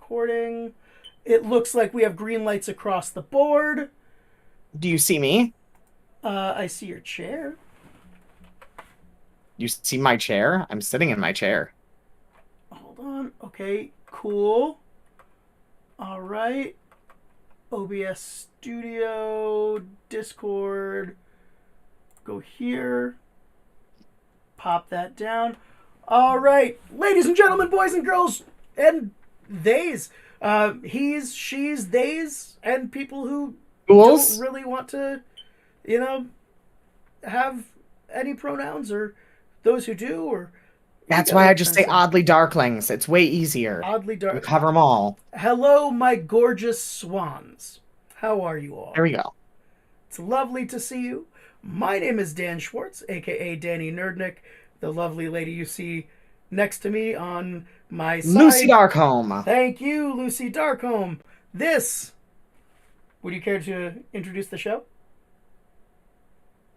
recording. It looks like we have green lights across the board. Do you see me? I see your chair. You see my chair? I'm sitting in my chair. Hold on. Okay, cool. All right. OBS Studio, Discord. Go here. Pop that down. All right, ladies and gentlemen, boys and girls, and theys, he's, she's, theys, and people who don't Ghouls? really want to, you know, have any pronouns, or those who do, or you That's get why what I I'm just trying to say say. oddly darklings. It's way easier. Oddly We dark. cover them all. Hello, my gorgeous swans. How are you all? There we go. It's lovely to see you. My name is Dan Schwartz, aka Danny Nerdnik, the lovely lady you see next to me on my Lucy side. Darkholme. Thank you, Lucy Darkholme. This. Would you care to introduce the show?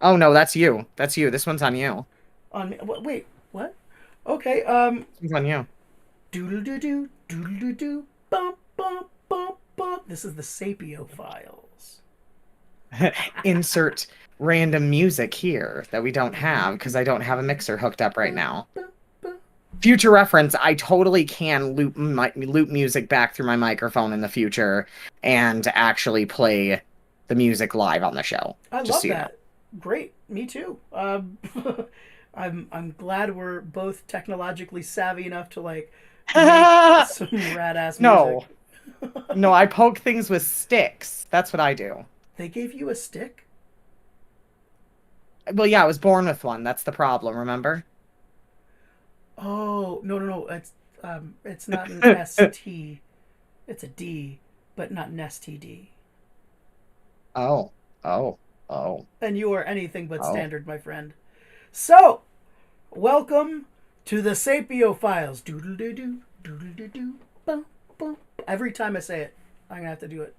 Oh no, that's you. That's you. This one's on you. On wait, what? Okay. This one's on you. Doodle doo doo doodle doo doo bump bump bump bump. This is the Sapio Files. Insert random music here that we don't have because I don't have a mixer hooked up right now. Future reference, I totally can loop music back through my microphone in the future and actually play the music live on the show. I Just love so you know. that. Great, me too. I'm glad we're both technologically savvy enough to like make some rad ass music. No, no, I poke things with sticks. That's what I do. They gave you a stick? Well, yeah, I was born with one. That's the problem, remember? Oh no no no! It's not an ST. It's a D, but not an STD. Oh, oh, oh, And you are anything but oh. standard, my friend. So, welcome to the Sapio Files. Doodle doo doo, doodle doo doo, bum bum. Every time I say it, I'm gonna have to do it.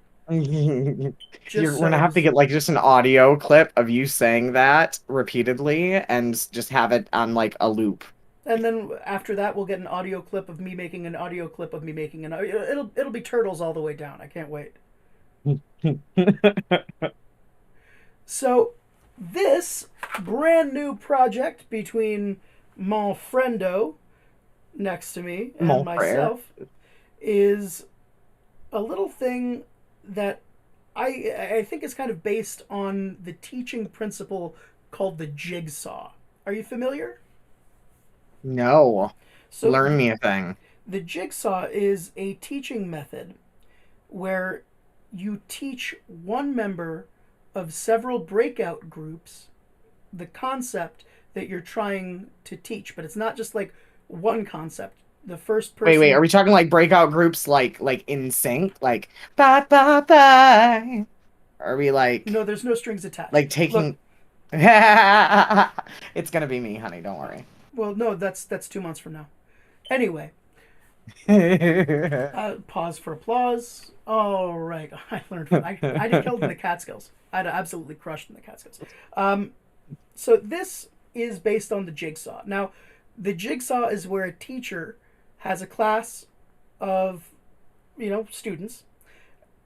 Just We're so gonna have to it's get like just an audio clip of you saying that repeatedly and just have it on like a loop. and then after that we'll get an audio clip of me making an audio clip of me making an it'll be turtles all the way down. I can't wait. So, this brand new project between mon friendo next to me and Mon frere. myself is a little thing that I think is kind of based on the teaching principle called the jigsaw. Are you familiar? No. So Learn me a thing. the jigsaw is a teaching method where you teach one member of several breakout groups the concept that you're trying to teach, but it's not just like one concept. The first Wait, person. are we talking like breakout groups like in sync? Like bye bye bye? Are we No, there's no strings attached. like Look, taking It's gonna be me, honey, don't worry. well, no, that's 2 months from now. Anyway, pause for applause. All right, I learned. I did killed in the Catskills. I'd absolutely crushed in the Catskills. Um, so this is based on the jigsaw. Now, the jigsaw is where a teacher has a class of, students,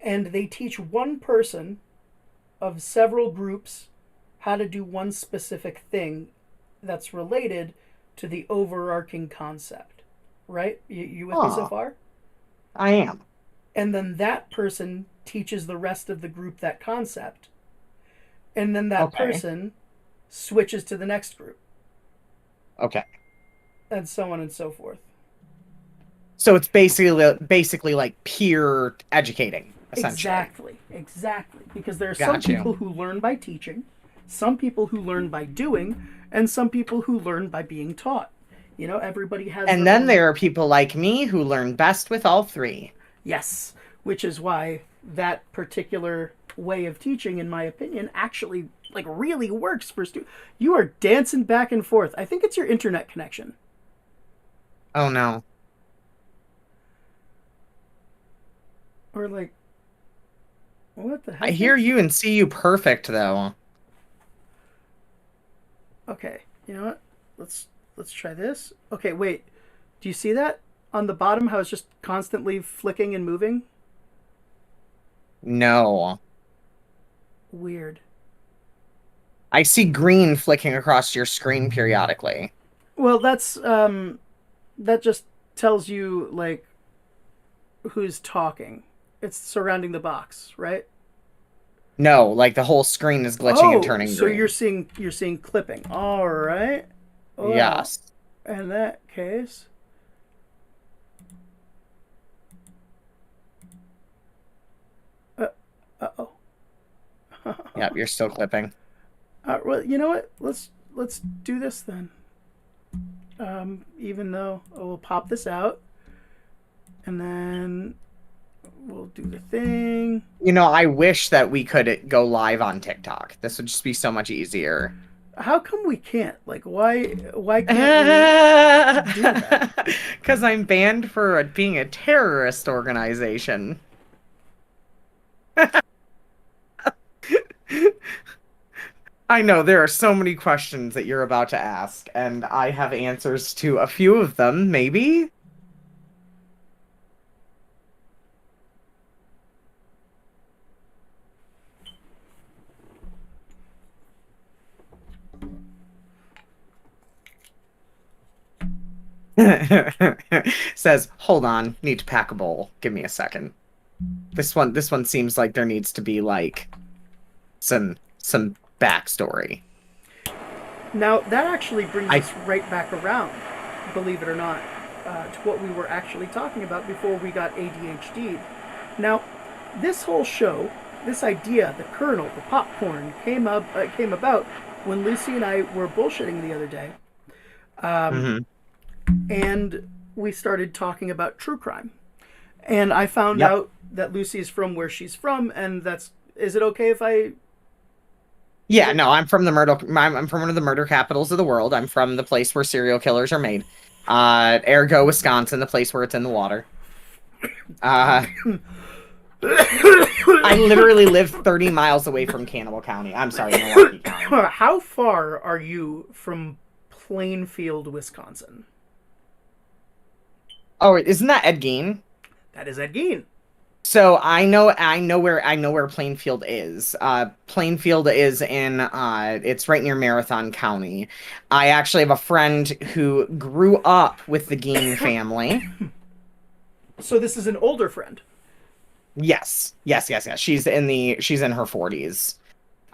and they teach one person of several groups how to do one specific thing that's related to the overarching concept. Right? You with me so Oh, far? I am. And then that person teaches the rest of the group that concept. And then that Okay. person switches to the next group. Okay. And so on and so forth. So it's basically like peer educating, essentially. Exactly. Because there are some Got people you. who learn by teaching, some people who learn by doing, and some people who learn by being taught. Everybody has And their then own. there are people like me who learn best with all three. Yes, which is why that particular way of teaching, in my opinion, actually like really works for students. You are dancing back and forth. I think it's your internet connection. Oh no. Or like, what the I heck? hear you and see you perfect though. Okay, you know what? Let's try this. Okay, wait. Do you see that on the bottom how it's just constantly flicking and moving? No. Weird. I see green flicking across your screen periodically. Well, that just tells you like who's talking. It's surrounding the box, right? No, like the whole screen is glitching and Oh, turning so green. you're seeing clipping. All right. Well, Yes. in that case, uh oh. Yep, you're still clipping. Well, you know what? Let's do this then. Even though we'll pop this out, and then we'll do the thing. You know, I wish that we could go live on TikTok. This would just be so much easier. How come we can't? Like, why can't we do that? Because I'm banned for being a terrorist organization. I know there are so many questions that you're about to ask, and I have answers to a few of them, maybe? Says, hold on, need to pack a bowl. Give me a second. This one seems like there needs to be like some backstory. Now that actually brings I us right back around, believe it or not, to what we were actually talking about before we got ADHD'd. Now, this whole show, this idea, the kernel, the popcorn, came about when Lucy and I were bullshitting the other day, mhm. and we started talking about true crime. And I found Yep. out that Lucy is from where she's from, and that's. Is it okay if I? Yeah, no, I'm from the murder. I'm from one of the murder capitals of the world. I'm from the place where serial killers are made. Ergo, Wisconsin, the place where it's in the water. Uh, I literally live 30 miles away from Cannibal County. I'm sorry, Milwaukee County. How far are you from Plainfield, Wisconsin? Oh, isn't that Ed Gein? That is Ed Gein. So I know where Plainfield is. Plainfield is in it's right near Marathon County. I actually have a friend who grew up with the Gein family. So this is an older friend. Yes. Yes, yes, yes. She's in her 40s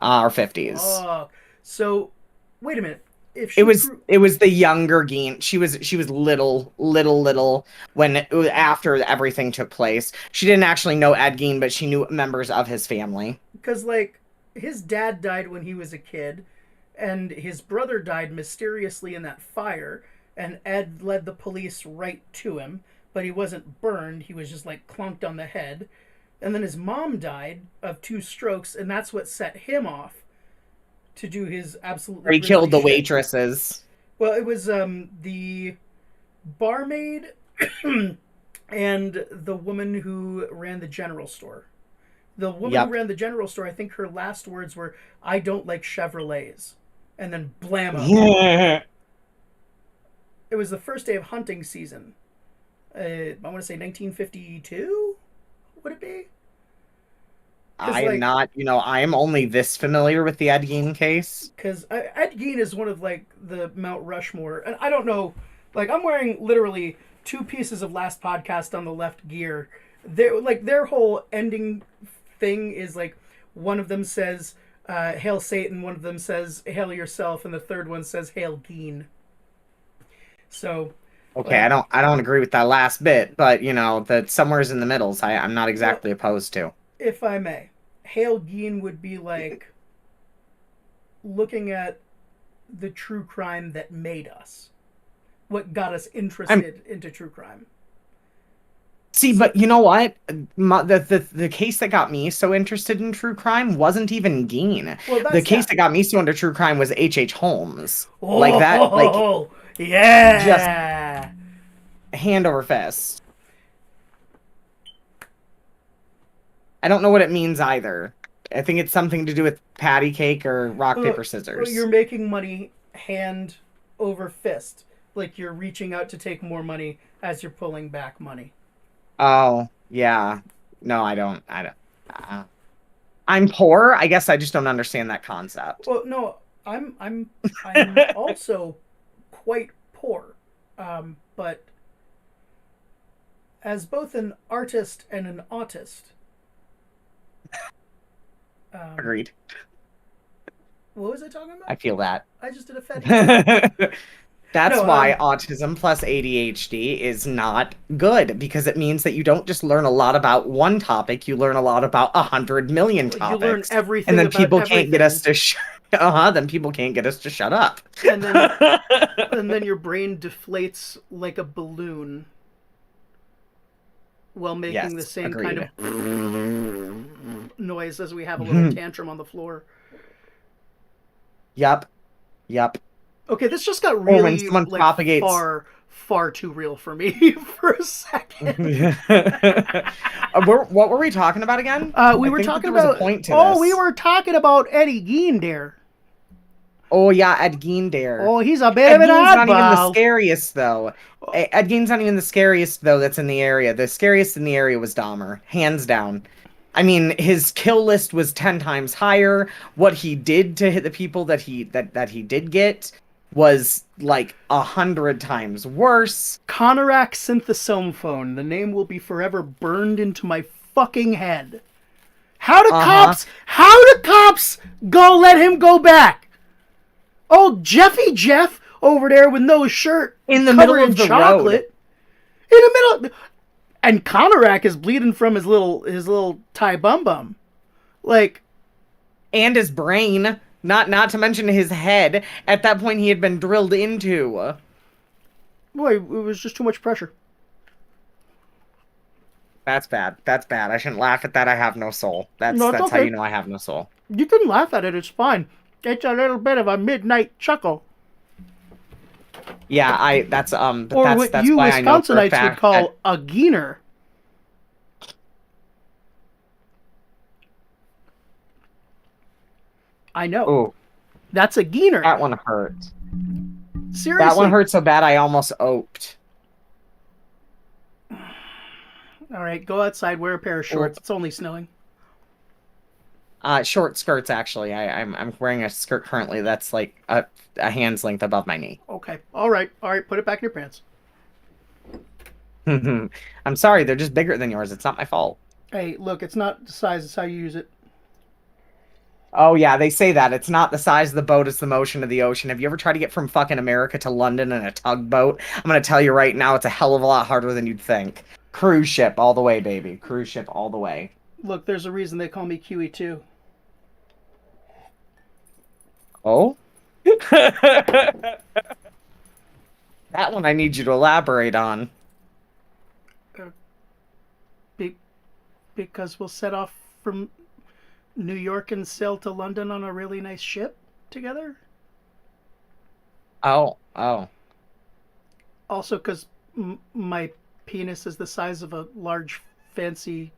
or 50s. Oh, so wait a minute. If It she was grew, it was the younger Gein. She was little when after everything took place. She didn't actually know Ed Gein, but she knew members of his family. because like his dad died when he was a kid, and his brother died mysteriously in that fire, and Ed led the police right to him, but he wasn't burned. He was just like clunked on the head, and then his mom died of two strokes, and that's what set him off to do his absolutely He grisly killed the shit. waitresses. Well, it was the barmaid and the woman who ran the general store. The woman who Yep. ran the general store, I think her last words were, "I don't like Chevrolets," and then blammo. Yeah. It was the first day of hunting season. I want to say 1952. Would it be? Because I am like, not, I am only this familiar with the Ed Gein case. because Ed Gein is one of like the Mount Rushmore, and I don't know. Like I'm wearing literally two pieces of Last Podcast on the left gear. Their whole ending thing is like one of them says "Hail Satan," one of them says "Hail yourself," and the third one says "Hail Gein." So, Okay, I like, don't agree with that last bit, but that somewhere's in the middles. I'm not well, exactly opposed to. if I may, "Hail Gein" would be like looking at the true crime that made us, what got us I'm interested into true crime. See, So, but you know what? The case that got me so interested in true crime wasn't even Gein. well, The that's case that. that got me so into true crime was H. Holmes. Like that, like Oh, just yeah. hand over fist. I don't know what it means either. I think it's something to do with patty cake or rock, Oh, paper, oh, you're scissors. making money hand over fist. Like you're reaching out to take more money as you're pulling back money. Oh, yeah. No, I don't. I don't. Uh, I'm poor. I guess I just don't understand that concept. Well, no, I'm also quite poor, but as both an artist and an autist. Um, Agreed. what was I talking about? I feel that. I just did a fetty. That's No, why autism plus ADHD is not good because it means that you don't just learn a lot about one topic, you learn a lot about 100 million you learn topics. And everything then about people can't get everything, us to then people can't get us to shut up. and then your brain deflates like a balloon while making the Yes, same kind agreed. of noise as we have a little tantrum on the floor. Yep. Yep. Okay, this just got Or when really someone like propagates far too real for me for a second. What were we talking about again? We I were think that talking there was a about. point to Oh, we this. were talking about Eddie Gein there. Oh yeah, Ed Gein there. Oh, he's a bit Ed of an Gein's not even the oddball. scariest though. Ed Gein's not even the scariest though that's in the area. The scariest in the area was Dahmer, hands down. I mean, his kill list was 10 times higher. What he did to hit the people that he did get was like 100 times worse. Conorak Synthesome Phone. The name will be forever burned into my fucking head. How do cops? How do cops go let him go back? Oh, Jeffy Jeff over there with no shirt, In the covered middle of in the chocolate. In the middle, and Conorak is bleeding from his little tie bum bum. Like, And his brain, not to mention his head. At that point, he had been drilled into. boy, it was just too much pressure. That's bad. That's bad. I shouldn't laugh at that. I have no soul. No, it's That's how okay. you know I have no soul. You can laugh at it. It's fine. It's a little bit of a midnight chuckle, Yeah, that's or that's what that's you why I know for a Wisconsinites would fact call that a geener. I know. oh, That's a geener. that one hurt. Seriously. That one hurt so bad I almost oped. All right, go outside, wear a pair of shorts. It's only snowing. Short skirts actually. I'm wearing a skirt currently that's like a hand's length above my knee. Okay. All right. Put it back in your pants. I'm sorry, they're just bigger than yours. It's not my fault. Hey, look, it's not the size, it's how you use it. Oh yeah, they say that. It's not the size of the boat, it's the motion of the ocean. Have you ever tried to get from fucking America to London in a tugboat? I'm gonna tell you right now, it's a hell of a lot harder than you'd think. Cruise ship all the way, baby. Cruise ship all the way. Look, there's a reason they call me QE2. Oh? That one I need you to elaborate on. Because we'll set off from New York and sail to London on a really nice ship together. Oh. Also, because my penis is the size of a large, fancy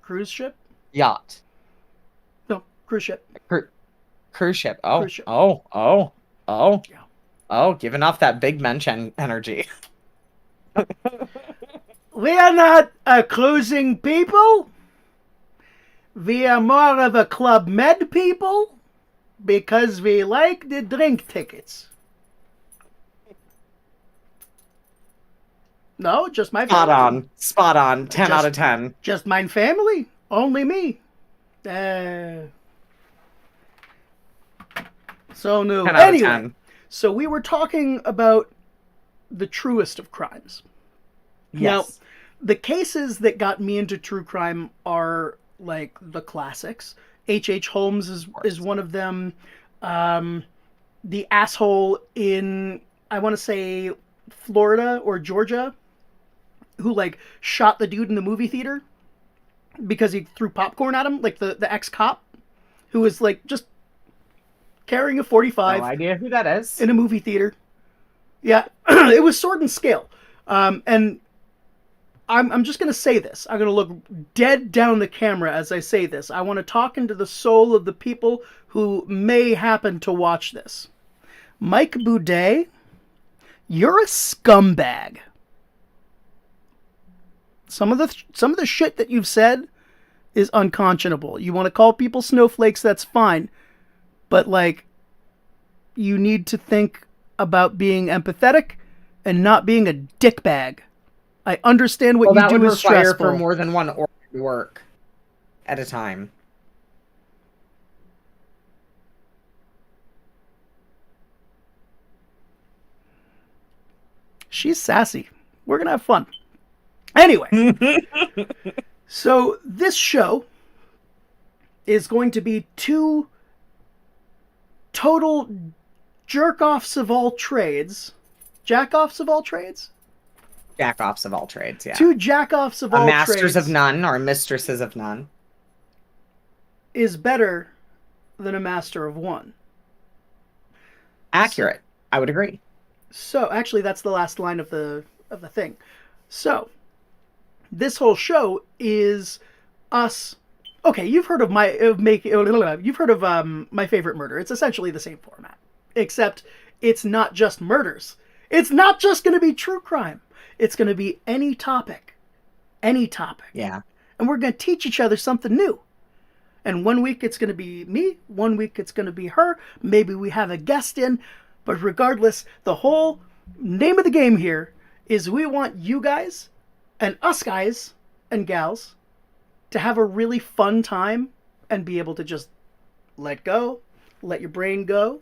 cruise ship. Yacht. No, cruise ship. Cruise ship. Oh. Cruise ship. Oh. Yeah. Oh, giving off that big mention energy. We are not a cruising people. We are more of a Club Med people because we like the drink tickets. No, just my family. Spot on. 10 out of 10. Just my family. Only me. So new. 10 out of Anyway, 10. so we were talking about the truest of crimes. Yes. Now, the cases that got me into true crime are like the classics. H.H. Holmes is one of them. The asshole in, I want to say, Florida or Georgia, who like shot the dude in the movie theater because he threw popcorn at him, like the ex-cop who was like just carrying a 45. No idea who that is. In a movie theater. Yeah, it was Sword and Scale. And I'm just going to say this. I'm going to look dead down the camera as I say this. I want to talk into the soul of the people who may happen to watch this. Mike Boudet You're a scumbag. Some of the shit that you've said is unconscionable. You want to call people snowflakes, that's fine. But like, you need to think about being empathetic and not being a dickbag. I understand what Well, you that would do is require for stressful. more than one work at a time. She's sassy. We're gonna have fun. Anyway, so this show is going to be two total jerk offs of all trades. Jack offs of all trades? Jack-offs of all trades, yeah. Two jack offs of A all masters of trades none or mistresses of none. is better than a master of one. Accurate. I would agree. So actually, that's the last line of the thing. So this whole show is us. Okay, you've heard of you've heard of My Favorite Murder. It's essentially the same format, except it's not just murders. It's not just going to be true crime. It's going to be any topic, any topic, Yeah. and we're going to teach each other something new. And one week it's going to be me, one week it's going to be her. Maybe we have a guest in, but regardless, the whole name of the game here is we want you guys and us guys and gals to have a really fun time and be able to just let go, let your brain go,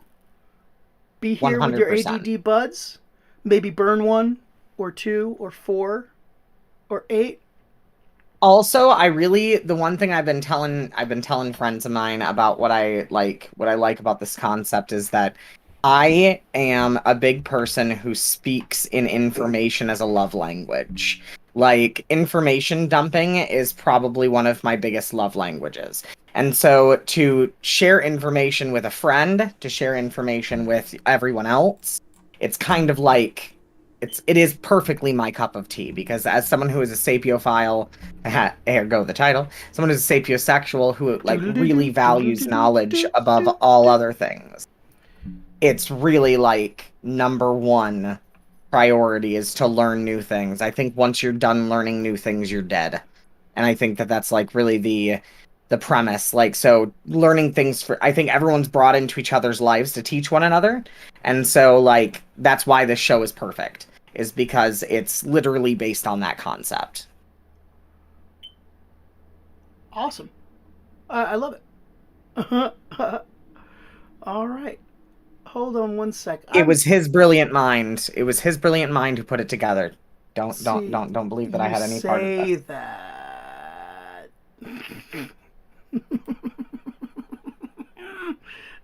be here with your 100%. ADD buds, maybe burn one or two or four or eight. Also, the one thing I've been telling friends of mine about what I like about this concept is that I am a big person who speaks in information as a love language. Like, information dumping is probably one of my biggest love languages. And so to share information with a friend, to share information with everyone else, it's kind of like it is perfectly my cup of tea because as someone who is a sapiophile, here go the title, someone who's a sapiosexual who like really values knowledge above all other things, it's really like number one priority is to learn new things. I think once you're done learning new things, you're dead. And I think that that's like really the premise. Like, so learning things for, I think everyone's brought into each other's lives to teach one another. And so like that's why this show is perfect, is because it's literally based on that concept. Awesome. I love it. All right. Hold on one sec. It was his brilliant mind. It was his brilliant mind who put it together. See, Don't believe that I you had any part of say this. that.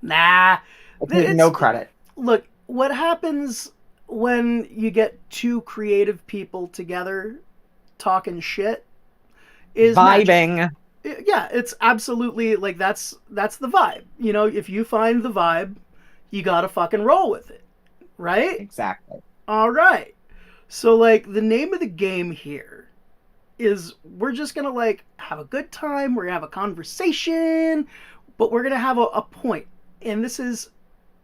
Nah. I take It's no credit. look, what happens when you get two creative people together talking shit is magic. Vibing. Yeah, it's absolutely like that's the vibe. You know, if you find the vibe, you got to fucking roll with it, right? Exactly. All right. So like the name of the game here is we're just going to like have a good time, we're going to have a conversation, but we're going to have a point. And this is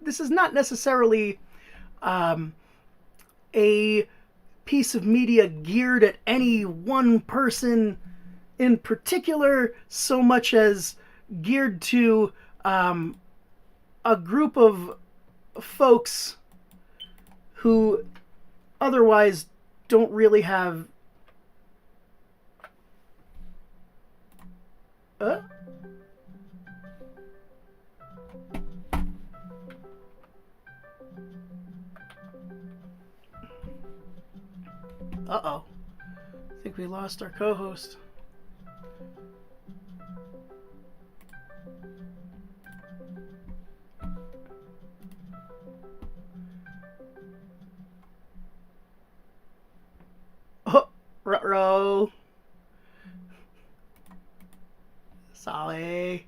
not necessarily a piece of media geared at any one person in particular, so much as geared to a group of folks who otherwise don't really have. Uh oh. I think we lost our co host. Oh, ruh-roh. Sorry.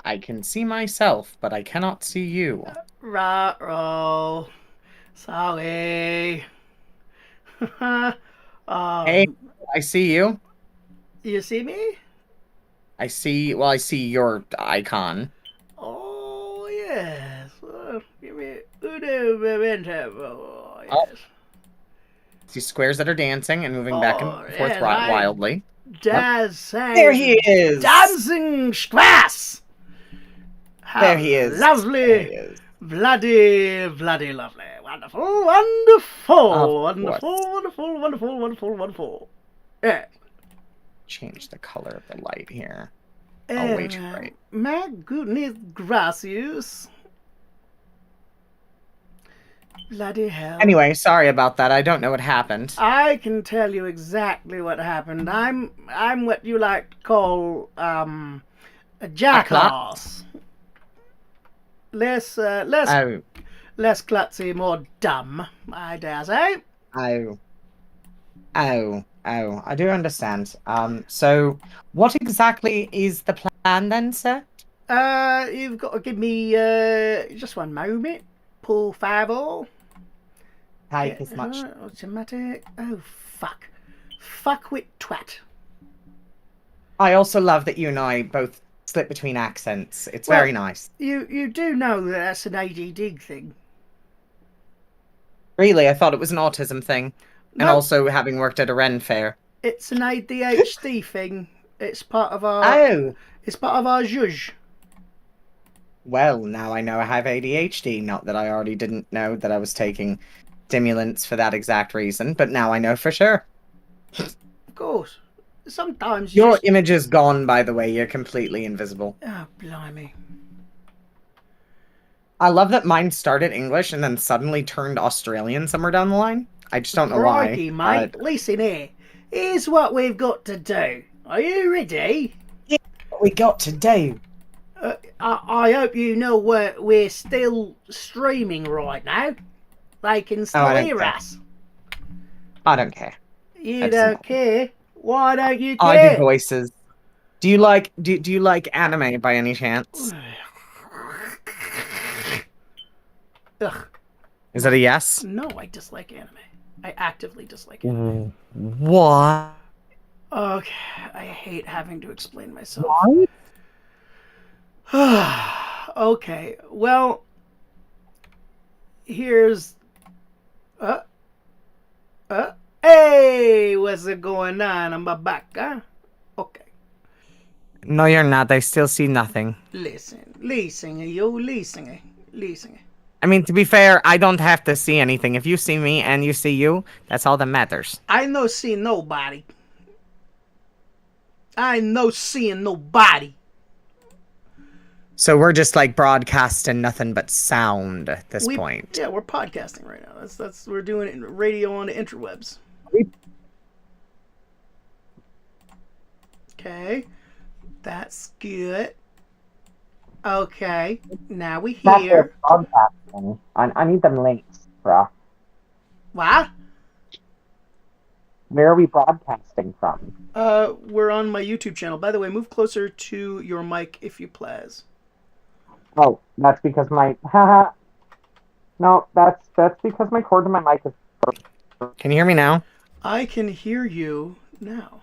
I can see myself, but I cannot see you. Ruh-roh. Sorry. Hey, um, I see you. you see me? I see your icon. Oh yes. Give me uno momento. Oh Oh, yes. see squares that are dancing and moving back and Oh forth yes. I wildly. Yep. There he dancing, is. dancing squash. There How he is. There he lovely, is. bloody, bloody lovely, wonderful, Of wonderful, course. wonderful, wonderful, wonderful, wonderful, wonderful. Yeah. Change the color of the light here. Oh, way too And bright. my goodness gracious. Bloody hell. Anyway, sorry about that. I don't know what happened. I can tell you exactly what happened. I'm what you like to call a Akla. jackass. Less Oh, less klutzy, more dumb, I dare say. oh, oh. I do understand. So what exactly is the plan then, sir? You've got to give me just one moment. Pull 5 Take Get as much. automatic. Oh fuck. Fuck with twat. I also love that you and I both slip between accents. It's very Well, nice. you do know that that's an ADD thing. Really, I thought it was an autism thing. And No, also having worked at a Ren fair. it's an ADHD thing. It's part of our Oh, it's part of our zhuzh. well, now I know I have ADHD. Not that I already didn't know that I was taking stimulants for that exact reason, but now I know for sure. Of course. Sometimes you Your just image is gone, by the way. You're completely invisible. oh blimey. I love that mine started English and then suddenly turned Australian somewhere down the line. I just don't know why, Crikey, mate. but Listen here. Here's what we've got to do. Are you ready? yeah, what we got to do. I hope you know we're still streaming right now. They can Oh, I still don't hear care. us. I don't care. You That doesn't don't bother me. care? Why don't you I do care? voices. Do you like anime by any chance? Ugh. Is that a yes? No, I dislike anime. I actively dislike anime. What? Okay, I hate having to explain myself. Why? Okay, well, here's uh uh hey, what's it going on? I'm back, huh? Okay. No, you're not. I still see nothing. Listen, yo, listen. I mean, to be fair, I don't have to see anything. If you see me and you see you, that's all that matters. I no see nobody. I no seeing nobody. So we're just like broadcasting nothing but sound at this point. Yeah, we're podcasting right now. That's we're doing it in radio on the interwebs. Okay, that's good. Okay, now we That's hear. broadcasting. I need them links, bruh. What? Where are we broadcasting from? We're on my YouTube channel. By the way, move closer to your mic if you please. Oh, that's because my haha. No, that's because my cord to my mic is. Can you hear me now? I can hear you now.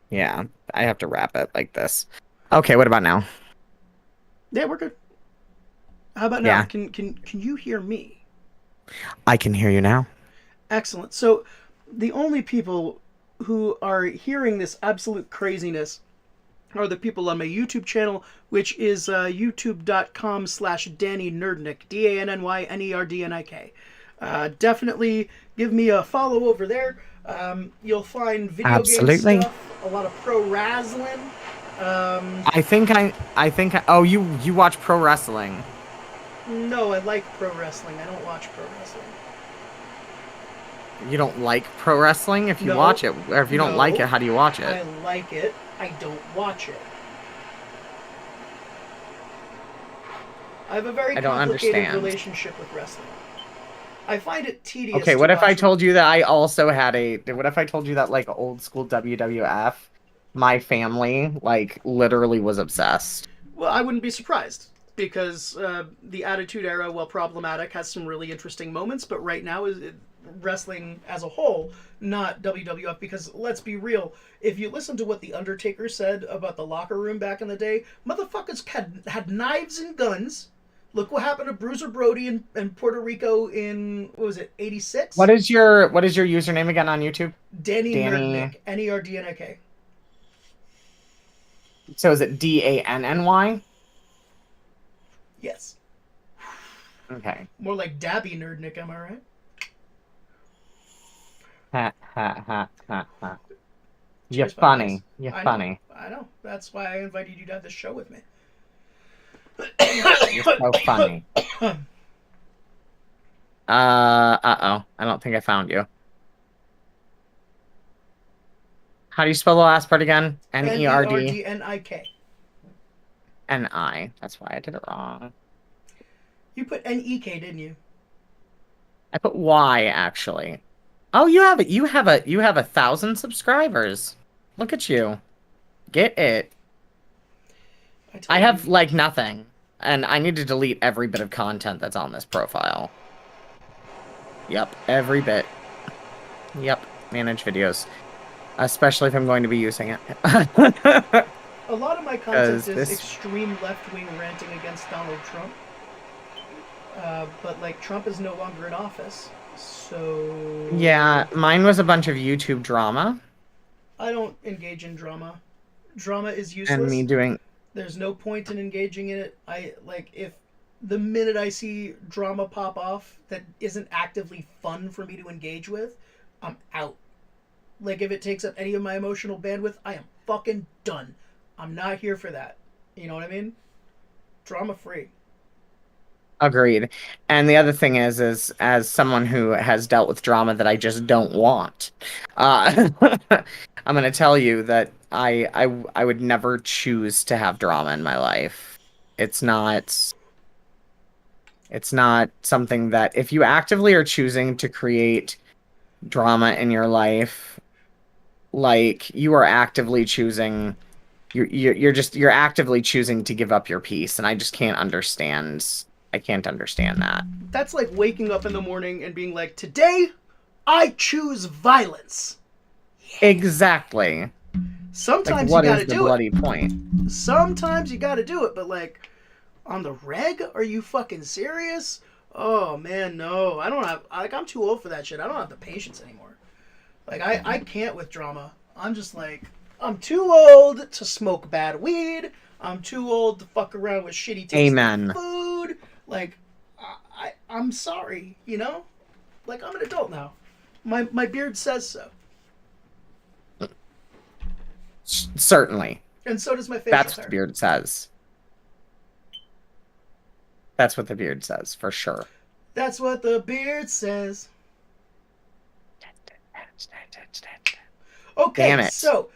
Yeah, I have to wrap it like this. Okay, what about now? Yeah, we're good. How about now? Yeah. Can you hear me? I can hear you now. Excellent. So, the only people who are hearing this absolute craziness are the people on my YouTube channel, which is youtube.com/Danny Nerdnik, DANNYNERDNIK. Definitely give me a follow over there. You'll find video Absolutely. game stuff, a lot of pro wrestling. Oh, you watch pro wrestling. No, I like pro wrestling. I don't watch pro wrestling. You don't like pro wrestling if you No, watch it, or if you don't like no, it, how do you watch I it? like it. I don't watch it. I have a very I don't complicated understand. relationship with wrestling. I find it tedious. Okay, to what if I watch. told you that I also had a what if I told you that like old school WWF, my family like literally was obsessed. Well, I wouldn't be surprised because the Attitude Era, while problematic, has some really interesting moments. But right now, wrestling as a whole, not WWF. Because let's be real, if you listen to what the Undertaker said about the locker room back in the day, motherfuckers had knives and guns. Look what happened to Bruiser Brody in Puerto Rico in, what was it, '86? What is your username again on YouTube? Danny Danny. Nerdnik, Nerdnik. So is it Danny? Yes. Okay. More like Dabby Nerdnik, am I right? Ha ha ha ha ha. You're Cheers, buddies. funny. You're I know. funny. I know. That's why I invited you to have this show with me. You're so funny. Uh-oh. I don't think I found you. How do you spell the last part again? Nerdnik. Ni. That's why I did it wrong. You put Nek, didn't you? I put Y actually. Oh, you have it. You have 1,000 subscribers. Look at you. Get it. I have like nothing, and I need to delete every bit of content that's on this profile. Yep, every bit. Yep, manage videos, especially if I'm going to be using it. A lot of my content is extreme left-wing ranting against Donald Trump. But like Trump is no longer in office, so yeah, mine was a bunch of YouTube drama. I don't engage in drama. Drama is useless. And me doing. There's no point in engaging in it. If the minute I see drama pop off that isn't actively fun for me to engage with, I'm out. Like if it takes up any of my emotional bandwidth, I am fucking done. I'm not here for that. You know what I mean? Drama free. Agreed. And the other thing is as someone who has dealt with drama that I just don't want, I'm going to tell you that I would never choose to have drama in my life. It's not something that if you actively are choosing to create drama in your life, like you are actively choosing you're actively choosing to give up your peace, and I just can't understand. I can't understand that. That's like waking up in the morning and being like, today I choose violence. Exactly. Sometimes like, you gotta do it. What is the bloody point? Sometimes you gotta do it, but like, on the reg, are you fucking serious? Oh man, no. I don't have, like, I'm too old for that shit. I don't have the patience anymore. Like, I can't with drama. I'm just like, I'm too old to smoke bad weed. I'm too old to fuck around with shitty tasting food. Like, I'm sorry, you know? Like, I'm an adult now. My beard says so. Certainly. And so does my facial That's hair. what the beard says. That's what the beard says, for sure. That's what the beard says. Okay, damn it. So,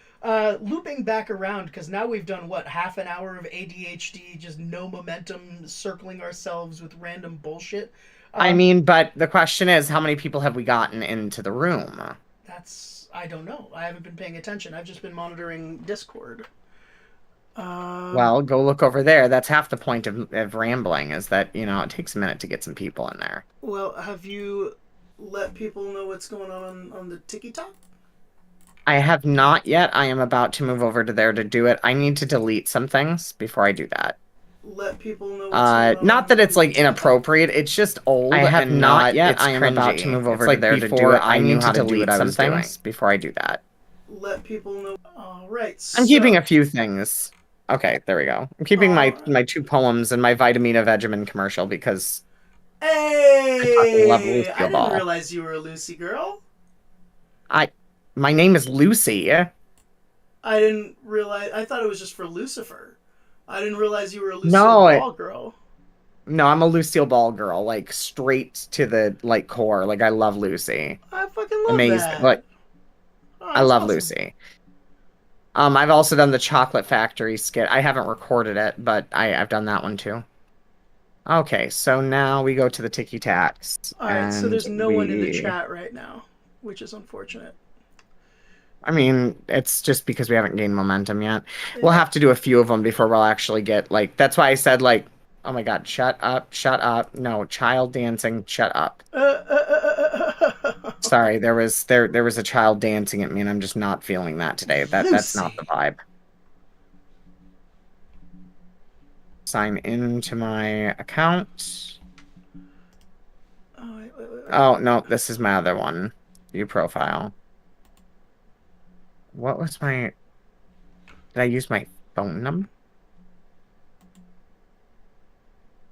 looping back around, because now we've done, what, half an hour of ADHD, just no momentum, circling ourselves with random bullshit. I mean, but the question is, how many people have we gotten into the room? I don't know. I haven't been paying attention. I've just been monitoring Discord. Well, go look over there. That's half the point of rambling, is that, you know, it takes a minute to get some people in there. Well, have you let people know what's going on the TikTok? I have not yet. I am about to move over to there to do it. I need to delete some things before I do that. Let people know what's going on. Not that it's like inappropriate. It's just old. I have not yet. I am about to move over to there to do it. I need to delete some things before I do that. Let people know. All right. I'm keeping a few things. Okay, there we go. I'm keeping my 2 poems and my Vitamina Vegemin commercial because I love Lucy I didn't realize you were a Lucy girl. My name is Lucy. I didn't realize. I thought it was just for Lucifer. I didn't realize you were a Lucille Ball girl. No, I'm a Lucille Ball girl, like straight to the like core. Like I love Lucy. I fucking love that. Like I love Lucy. I've also done the Chocolate Factory skit. I haven't recorded it, but I've done that one too. Okay, so now we go to the Ticky Tacks. All right, so there's no one in the chat right now, which is unfortunate. I mean, it's just because we haven't gained momentum yet. Yeah. We'll have to do a few of them before we'll actually get, like, that's why I said, like, oh my god, shut up, no, child dancing, shut up. Sorry, there was a child dancing at me, and I'm just not feeling that today. That's not the Lucy. vibe. Sign into my account. Oh, wait. Oh, no, this is my other one. View profile. What was my... Did I use my phone number?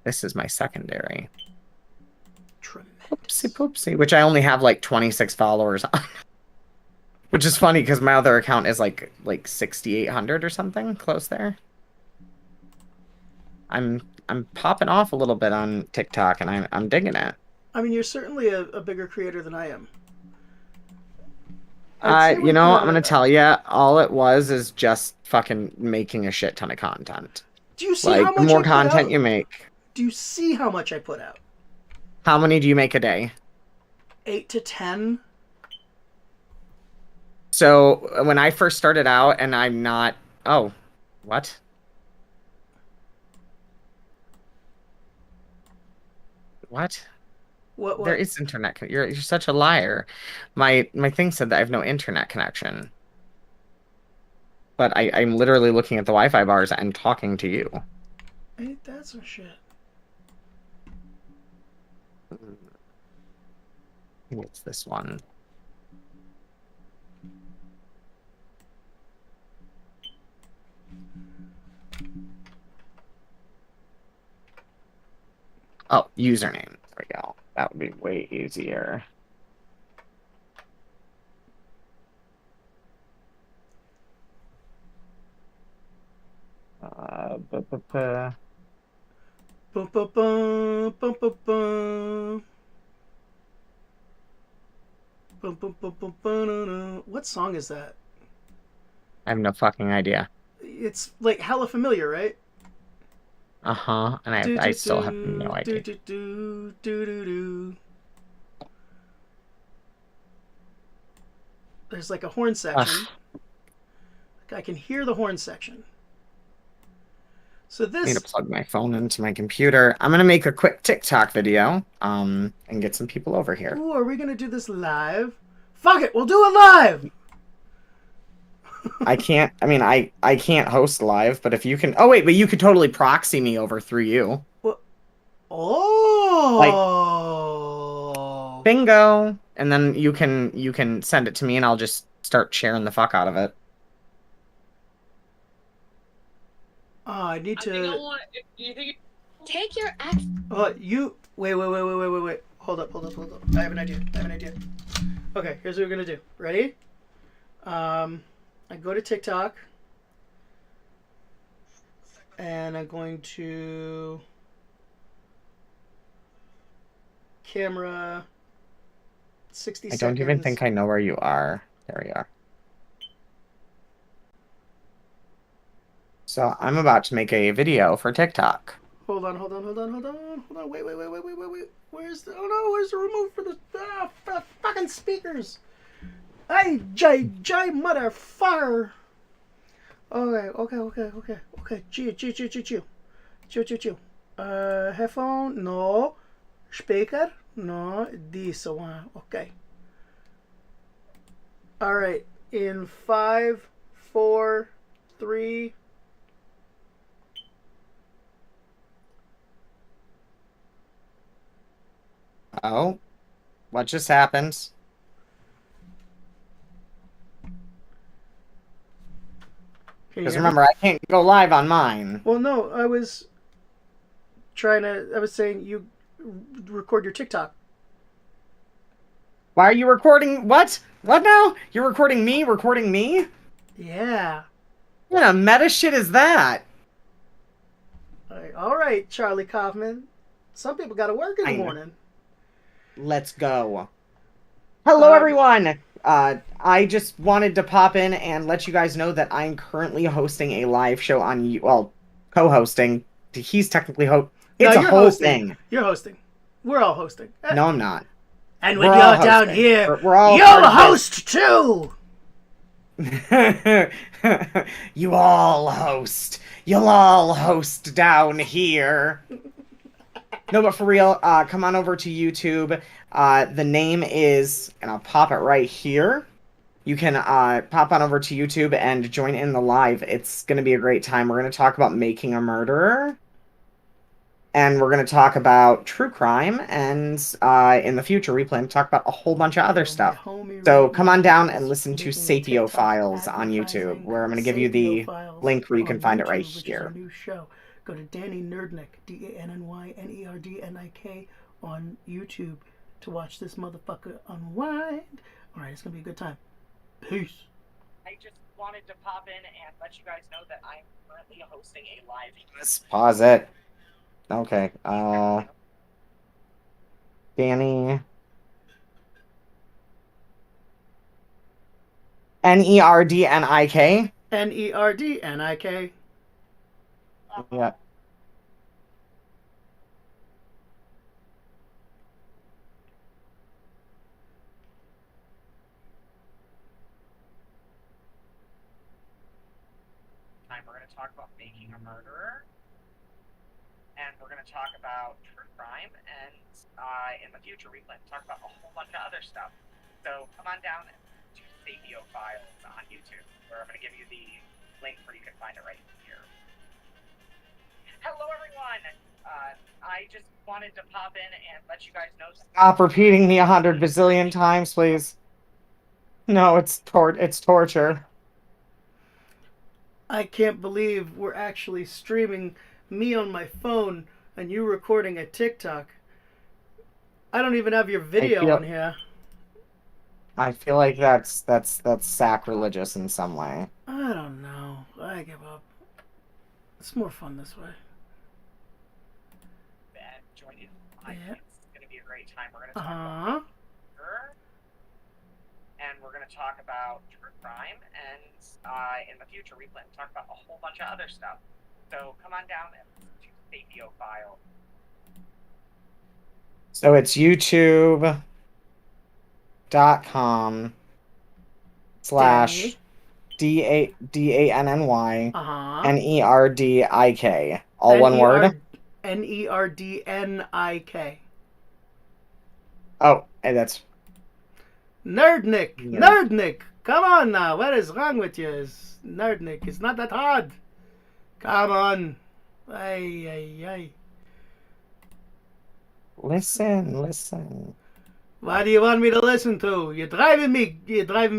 This is my secondary. Tremendous. Oopsie poopsie, which I only have like 26 followers on. Which is funny because my other account is like 6,800 or something, close there. I'm popping off a little bit on TikTok, and I'm digging it. I mean, you're certainly a bigger creator than I am. I'd say we put I'm out gonna tell you, all it was is just fucking making a shit ton of content. Do you see how Like, the much I more put content out? you make. Do you see how much I put out? How many do you make a day? 8 to 10. So when I first started out, and I'm not... Oh, what? What? What? There is internet. You're such a liar. My thing said that I have no internet connection. But I'm literally looking at the Wi-Fi bars and talking to you. Ain't that some shit? What's this one? Oh, username. There we go. That would be way easier. Bum, bum, bum, bum, bum, bum. Bum, bum, bum, bum, bum, what song is that? I have no fucking idea. It's like hella familiar, right? Uh-huh. And Do, I do, still have no do, idea. do, do, do, do, do. There's like a horn section. I can hear the horn section. So I need this. to plug my phone into my computer. I'm gonna make a quick TikTok video, and get some people over here. Ooh, are we gonna do this live? Fuck it, we'll do it live. I can't. I mean, I can't host live, but if you can. Oh wait, but you could totally proxy me over through you. What? Oh. Bingo. And then you can send it to me, and I'll just start sharing the fuck out of it. I need to. You don't want. You think. Take your act. You. Wait. Hold up. I have an idea. Okay, here's what we're gonna do. Ready? I go to TikTok, and I'm going to camera 60 seconds. I don't even think I know where you are. There we are. So I'm about to make a video for TikTok. Hold on. Wait. Where's the remote for the fucking speakers? Hey, J motherfucker. Okay. Chill. Headphone, no. Speaker, no. This one, okay. All right. In 5, 4, 3. Oh, what just happened? Because remember, I can't go live on mine. Well, no, I was saying you record your TikTok. Why are you recording? What? What now? You're recording me? Recording me? Yeah. What kind of meta shit is that? All right, Charlie Kaufman. Some people got to work in the morning. Let's go. Hello, everyone. I just wanted to pop in and let you guys know that I'm currently hosting a live show on, co-hosting. He's technically It's a whole thing. You're hosting. We're all hosting. No, I'm not. And when you're down here, we're all you'll host too. You all host. You'll all host down here. No, but for real, come on over to YouTube. The name is, and I'll pop it right here. You can pop on over to YouTube and join in the live. It's going to be a great time. We're going to talk about making a murderer. And we're going to talk about true crime. And in the future, we plan to talk about a whole bunch of other stuff. So come on down and listen to Sapio Files on YouTube, where I'm going to give you the link where you can find it right here. New show. Go to Danny Nerdnik, DANNYNERDNIK on YouTube to watch this motherfucker unwind. All right, it's going to be a good time. Peace. I just wanted to pop in and let you guys know that I'm currently hosting a live. Let's pause it. Okay. Danny. NERDNIK. NERDNIK. Yeah. We're going to talk about making a murderer, and we're going to talk about true crime, and in the future we plan to talk about a whole bunch of other stuff. So come on down to Sapio Files on YouTube, where I'm going to give you the link where you can find it right here. Hello everyone! I just wanted to pop in and let you guys know. Stop repeating me 100 bazillion times, please. No, it's torture. I can't believe we're actually streaming me on my phone and you recording a TikTok. I don't even have your video on here. I feel like that's sacrilegious in some way. I don't know. I give up. It's more fun this way. Join in. It's going to be a great time. We're going to talk about murder, and we're going to talk about true crime, and in the future we plan to talk about a whole bunch of other stuff. So come on down and listen to Sapio File. So it's youtube.com/DANNY all one word. NERDNIK. Oh, hey, that's Nerdnik. Yeah. Nerdnik. Come on now. What is wrong with you? It's Nerdnik. It's not that hard. Come on. Ay, ay, ay. Listen. What do you want me to listen to? You're driving me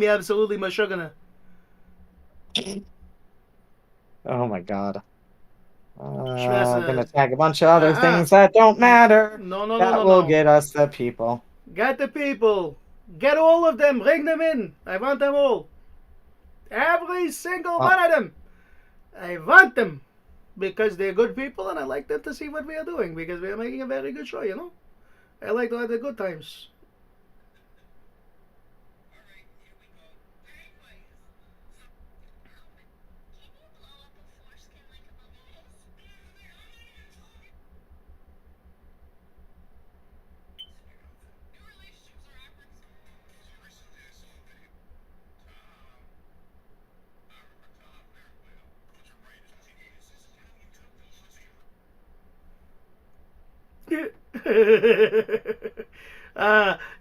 absolutely mashugana. Oh my god. I'm Schwester. gonna tag a bunch of other things that don't matter. No. That will get us the people. Get the people. Get all of them. Bring them in. I want them all. Every single one of them. I want them. Because they're good people and I like them to see what we are doing. Because we are making a very good show, you know? I like to have the good times.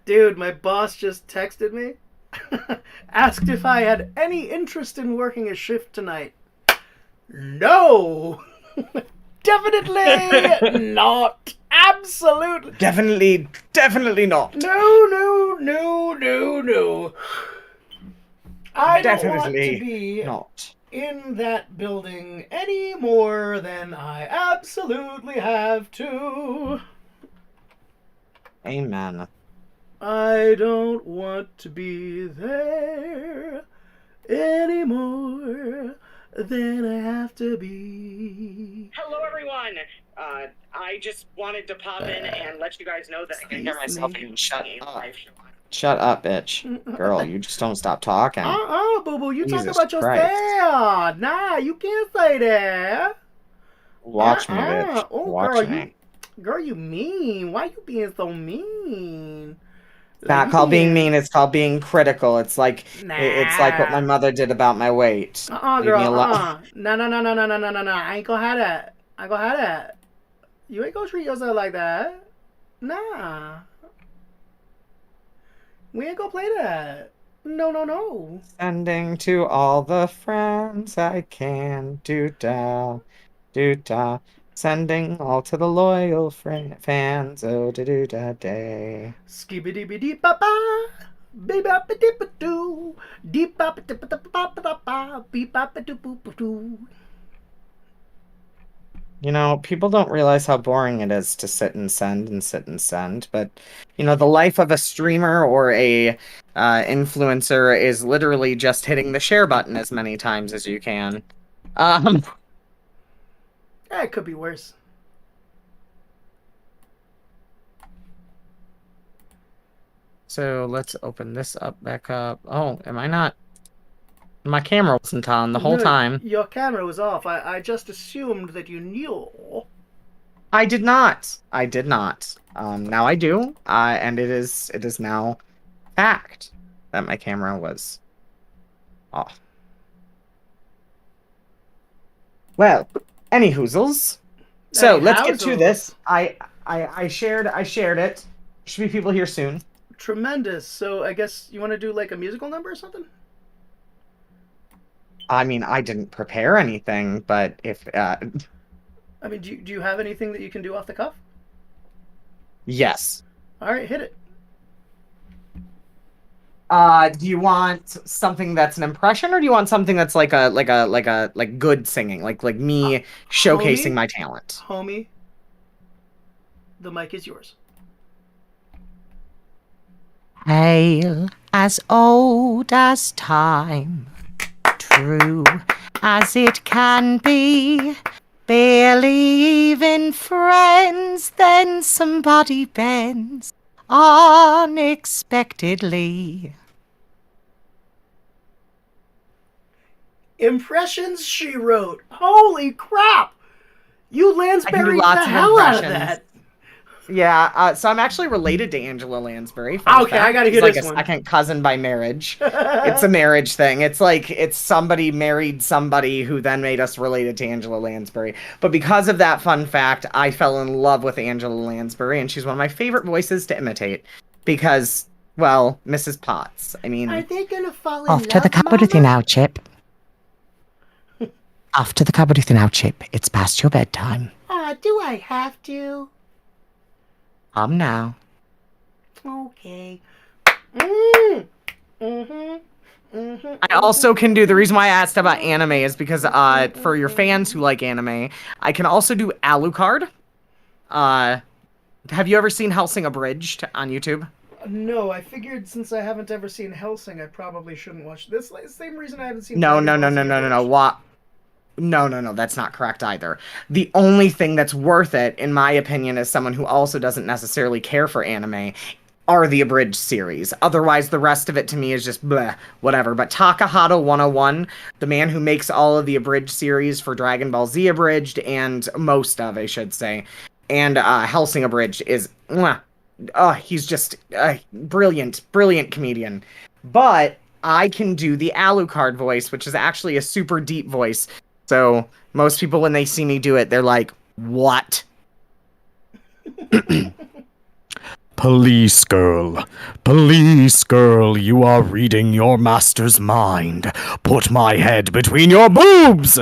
Dude, my boss just texted me. Asked if I had any interest in working a shift tonight. No! Definitely not. Absolutely. Definitely not. No. I don't want to be not in that building any more than I absolutely have to. Amen. I don't want to be there any more than I have to be. Hello, everyone. I just wanted to pop in and let you guys know that I can hear myself and shut up. Shut up, bitch. Girl, you just don't stop talking. Boo-boo. You Jesus talk about yourself. Nah, you can't say that. Watch me, bitch. Oh, Watch me. Girl, you mean. Why you being so mean? It's not called being mean, it's called being critical. It's like it's like what my mother did about my weight. Girl. No. I ain't gonna have that. You ain't gonna treat yourself like that. Nah. We ain't gonna play that. No, no, no. Sending to all the friends I can. Do da, do da. Sending all to the loyal fans. Oh, da do da day. Skibbity dee ba ba. Beep bop a dip a doo. Deep bop a dip a dip ba ba ba. Beep bop a doop boop doo. You know, people don't realize how boring it is to sit and send and sit and send, but you know, the life of a streamer or a influencer is literally just hitting the share button as many times as you can. Um, It could be worse. so let's open this up back up. Oh, am I not? My camera wasn't on the whole No, time. your camera was off. I just assumed that you knew. I did not. I did not. Now I do. And it is now fact that my camera was off. Well, any hoozles. So Any let's get to houzles. this. I shared it. Should be people here soon. Tremendous. So I guess you want to do like a musical number or something? I mean, I didn't prepare anything, but if I mean, do you have anything that you can do off the cuff? yes. All right, hit it. Do you want something that's an impression, or do you want something that's like good singing, like me showcasing homie? my talent? Homie, the mic is yours. Hail as old as time, true as it can be. Barely even friends, then somebody bends unexpectedly. Impressions she wrote. Holy crap! You Lansbury the lots of hell out of impressions. that. Yeah, so I'm actually related to Angela Lansbury. Okay, I gotta hear She's this like a one. second cousin by marriage. It's a marriage thing. It's like it's somebody married somebody who then made us related to Angela Lansbury. But because of that fun fact, I fell in love with Angela Lansbury, and she's one of my favorite voices to imitate. Because, well, Mrs. Potts. I mean, Are they gonna fall in off love, to the cupboard with you Mama? now, Chip. Off to the cupboard with you now, Chip. It's past your bedtime. Do I have to? Now. Okay. I also can do, the reason why I asked about anime is because for your fans who like anime, I can also do Alucard. Have you ever seen Hellsing Abridged on YouTube? No, I figured since I haven't ever seen Hellsing, I probably shouldn't watch this. Same reason I haven't seen. No, Dragon Ball Z Abridged. what? No, that's not correct either. The only thing that's worth it, in my opinion, as someone who also doesn't necessarily care for anime, are the abridged series. Otherwise, the rest of it to me is just bleh, whatever. But Takahata 101, the man who makes all of the abridged series for Dragon Ball Z Abridged, and most of, I should say, and Hellsing Abridged is, he's just brilliant comedian. But I can do the Alucard voice, which is actually a super deep voice. So most people, when they see me do it, they're like, what? Police girl, you are reading your master's mind. Put my head between your boobs!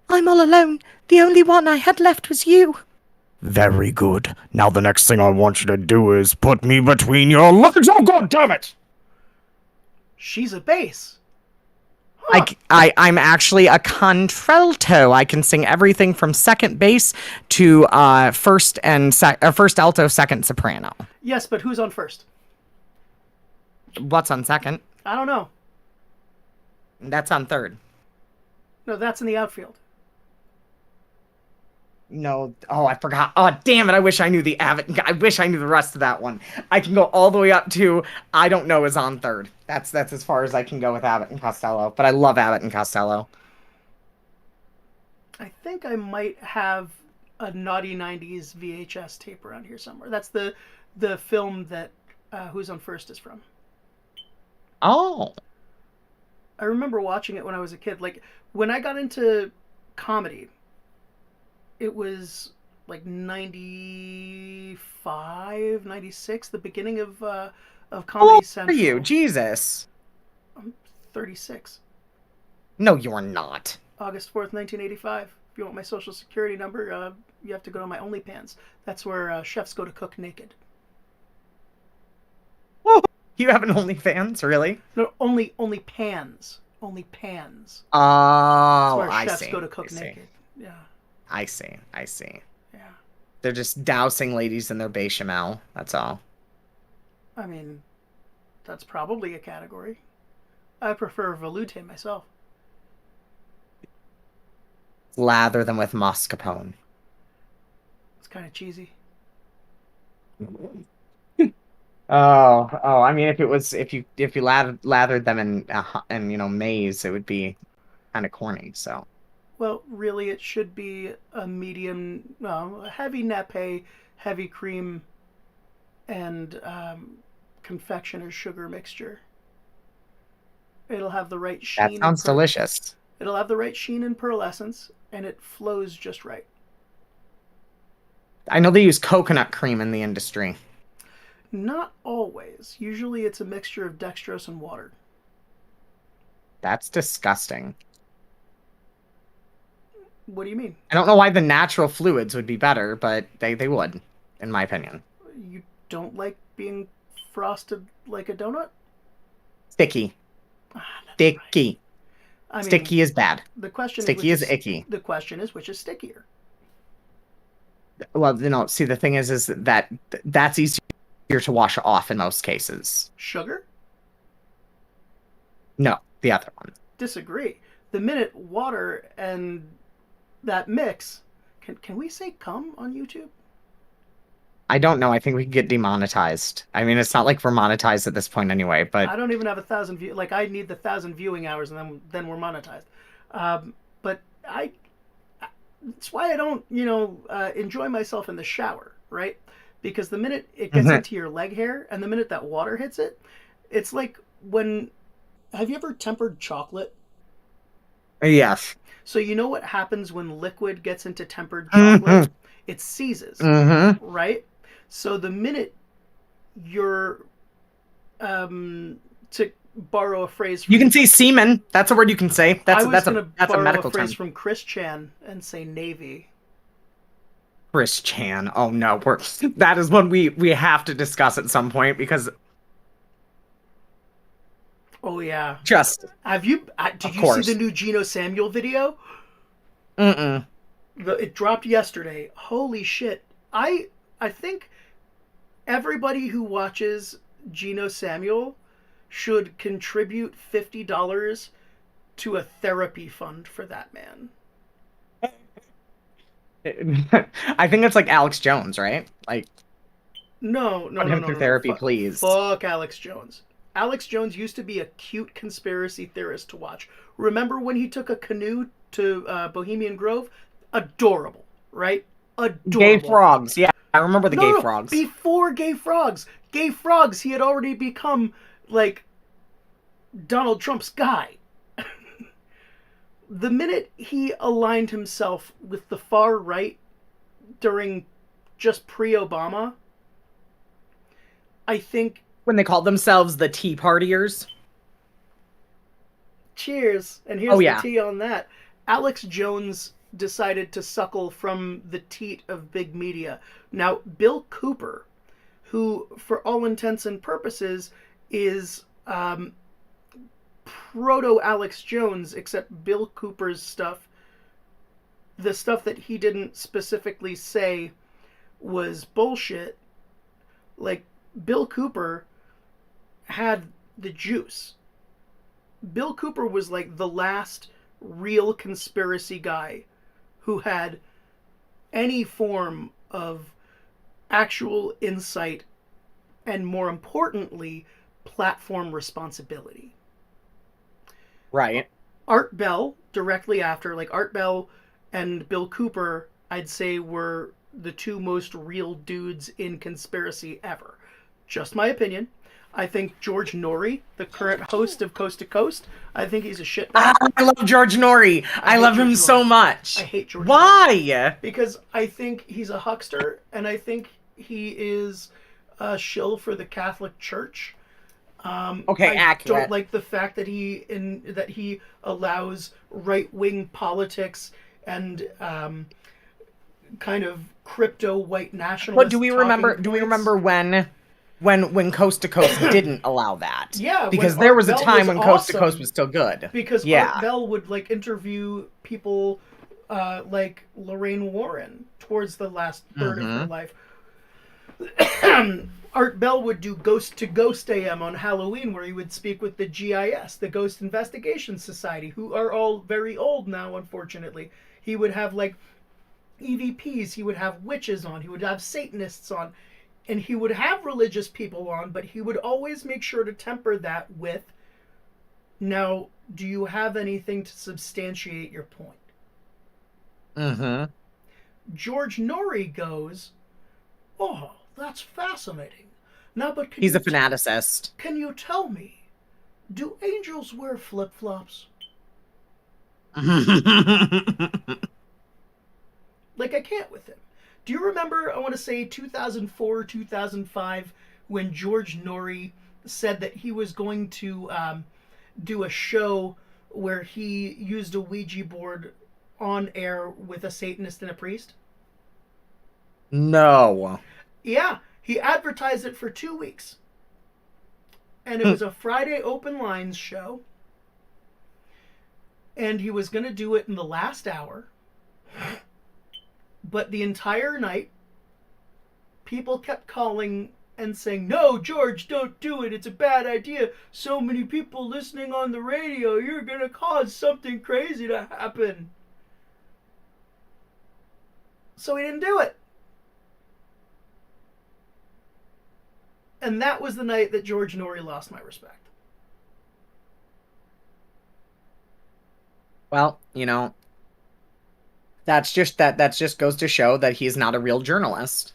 I'm all alone. The only one I had left was you. Very good. Now the next thing I want you to do is put me between your legs. Oh, God damn it! She's a bass. Huh. I'm actually a contralto. I can sing everything from second bass to first alto, second soprano. Yes, but who's on first? What's on second? I don't know. That's on third. No, that's in the outfield. No, I forgot. Oh, damn it! I wish I knew I wish I knew the rest of that one. I can go all the way up to I don't know is on third. That's as far as I can go with Abbott and Costello. But I love Abbott and Costello. I think I might have a naughty '90s VHS tape around here somewhere. That's the film that Who's on First is from. Oh. I remember watching it when I was a kid. Like when I got into comedy, it was like 95, 96, the beginning of How Comedy old are Central. you? Jesus. I'm 36. No, you're not. August 4th, 1985. If you want my social security number, you have to go to my OnlyPants. That's where chefs go to cook naked. Whoa. You have an OnlyFans, really? No, only pans. Only pans. That's Oh, where I chefs see. go to cook I see. naked. Yeah, I see. I see. yeah. They're just dousing ladies in their bechamel. That's all. I mean, that's probably a category. I prefer velouté myself. Lather them with mascarpone. It's kind of cheesy. Oh, I mean, if you lathered them in maize, it would be kind of corny. So Well, really, it should be a medium, no, a heavy nappe, heavy cream, and confectioner's sugar mixture. It'll have the right that sheen. sounds delicious. It'll have the right sheen and pearlescence, and it flows just right. I know they use coconut cream in the industry. Not always. Usually, it's a mixture of dextrose and water. That's disgusting. What do you mean? I don't know why the natural fluids would be better, but they would, in my opinion. You don't like being frosted like a donut? Sticky. Ah, that's Sticky. right. I mean, Sticky is bad. The question Sticky is, is icky. The question is, which is stickier? Well, see, the thing is that that's easier to wash off in most cases. Sugar? No, the other one. Disagree. The minute water and that mix, can we say cum on YouTube? I don't know. I think we could get demonetized. I mean, it's not like we're monetized at this point anyway, but I don't even have 1,000 views. Like, I need the 1,000 viewing hours, and then we're monetized. But that's why I don't, enjoy myself in the shower, right? Because the minute it gets into your leg hair, and the minute that water hits it, it's like when. Have you ever tempered chocolate? yes. So you know what happens when liquid gets into tempered chocolate? It seizes, right? So the minute you're, to borrow a phrase from... You can say semen. That's a word you can say. That's a medical phrase term. from Chris Chan and say Navy. Chris Chan. Oh no, that is one we have to discuss at some point because Oh yeah. just Did you see the new Geno Samuel video? It dropped yesterday. Holy shit. I think everybody who watches Geno Samuel should contribute $50 to a therapy fund for that man. I think it's like Alex Jones, right? Like No. put him through therapy, please. Fuck Alex Jones. Alex Jones used to be a cute conspiracy theorist to watch. Remember when he took a canoe to Bohemian Grove? Adorable, right? Adorable. Gay frogs, yeah. I remember the gay frogs. Before gay frogs. Gay frogs, he had already become, like, Donald Trump's guy. The minute he aligned himself with the far right during just pre-Obama, I think... When they called themselves the Tea Partiers. Cheers. And here's the tea on that. Alex Jones decided to suckle from the teat of big media. Now, Bill Cooper, who, for all intents and purposes, is proto-Alex Jones, except Bill Cooper's stuff, the stuff that he didn't specifically say was bullshit. Like, Bill Cooper had the juice. Bill Cooper was like the last real conspiracy guy who had any form of actual insight and, more importantly, platform responsibility. Right. Art Bell, directly after, like Art Bell and Bill Cooper, I'd say were the two most real dudes in conspiracy ever. Just my opinion. I think George Norrie, the current host of Coast to Coast, I think he's a shitbag. I love George Norrie. I hate love him George so Norrie. much. I hate George Why? because I think he's a huckster, and I think he is a shill for the Catholic Church. Okay, I accurate. don't like the fact that he allows right wing politics and kind of crypto white nationalist. But do we remember when Coast to Coast didn't allow that? Yeah, because when there Art was a Bell time was when Coast to Coast awesome. was still good. Because yeah, Art Bell would like interview people like Lorraine Warren towards the last third of her life. Art Bell would do Ghost to Ghost AM on Halloween, where he would speak with the GIS, the Ghost Investigation Society, who are all very old now, unfortunately. He would have like EVPs, he would have witches on, he would have Satanists on, and he would have religious people on, but he would always make sure to temper that with, now, do you have anything to substantiate your point? George Norrie goes, oh, that's fascinating. Now, but he's a fanaticist. Can you tell me, do angels wear flip-flops? Like, I can't with him. Do you remember, I want to say 2004, 2005, when George Norrie said that he was going to do a show where he used a Ouija board on air with a Satanist and a priest? No. Yeah, he advertised it for 2 weeks. And it was a Friday open lines show. And he was going to do it in the last hour. But the entire night, people kept calling and saying, no, George, don't do it. It's a bad idea. So many people listening on the radio. You're going to cause something crazy to happen. So he didn't do it. And that was the night that George Norrie lost my respect. Well, that's just goes to show that he's not a real journalist.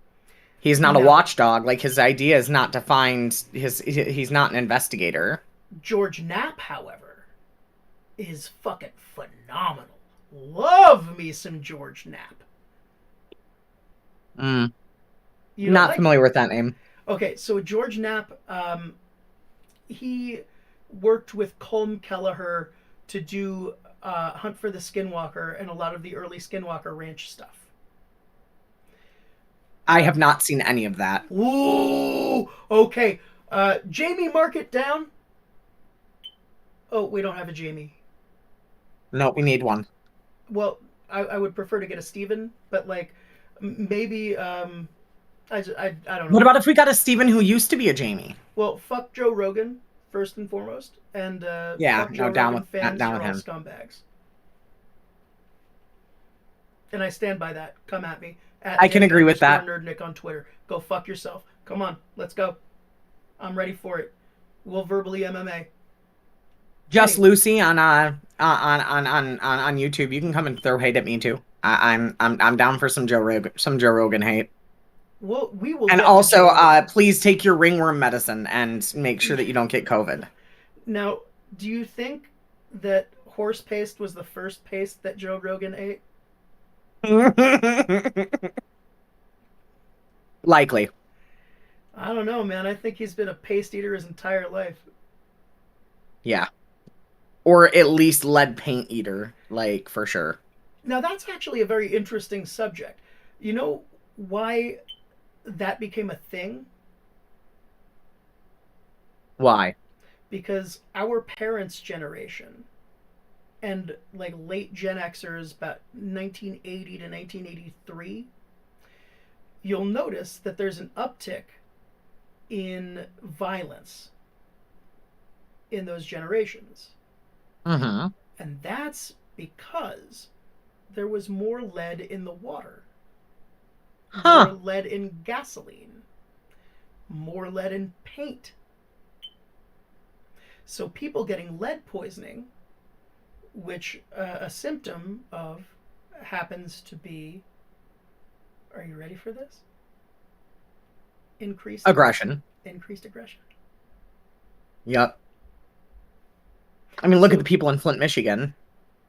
He's not a watchdog. Like, his idea is not to find he's not an investigator. George Knapp, however, is fucking phenomenal. Love me some George Knapp. Not familiar with that name. Okay, so George Knapp, he worked with Colm Kelleher to do Hunt for the Skinwalker and a lot of the early Skinwalker Ranch stuff. I have not seen any of that. Ooh, okay. Jamie, mark it down. Oh, we don't have a Jamie. No, we need one. Well, I would prefer to get a Steven, but like maybe I don't know. What about if we got a Steven who used to be a Jamie? Well, fuck Joe Rogan first and foremost, and yeah, fuck Joe down Rogan with fans, down with you're all him. scumbags. And I stand by that. Come at me. I can agree with that. Nerdnik on Twitter. Go fuck yourself. Come on, let's go. I'm ready for it. We'll verbally MMA. Just Lucy on YouTube. You can come and throw hate at me too. I'm down for some Joe Rogan hate. Well, we will. And also, please take your ringworm medicine and make sure that you don't get COVID. Now, do you think that horse paste was the first paste that Joe Rogan ate? Likely. I don't know, man. I think he's been a paste eater his entire life. Yeah. Or at least lead paint eater, like, for sure. Now, that's actually a very interesting subject. You know why that became a thing? Why? Because our parents' generation and like late Gen Xers, about 1980 to 1983, you'll notice that there's an uptick in violence in those generations. Mm-hmm. And that's because there was more lead in the water. More lead in gasoline. More lead in paint. So people getting lead poisoning, which a symptom of happens to be, are you ready for this? Increased aggression. Increased aggression. Yep. I mean, look So- at the people in Flint, Michigan.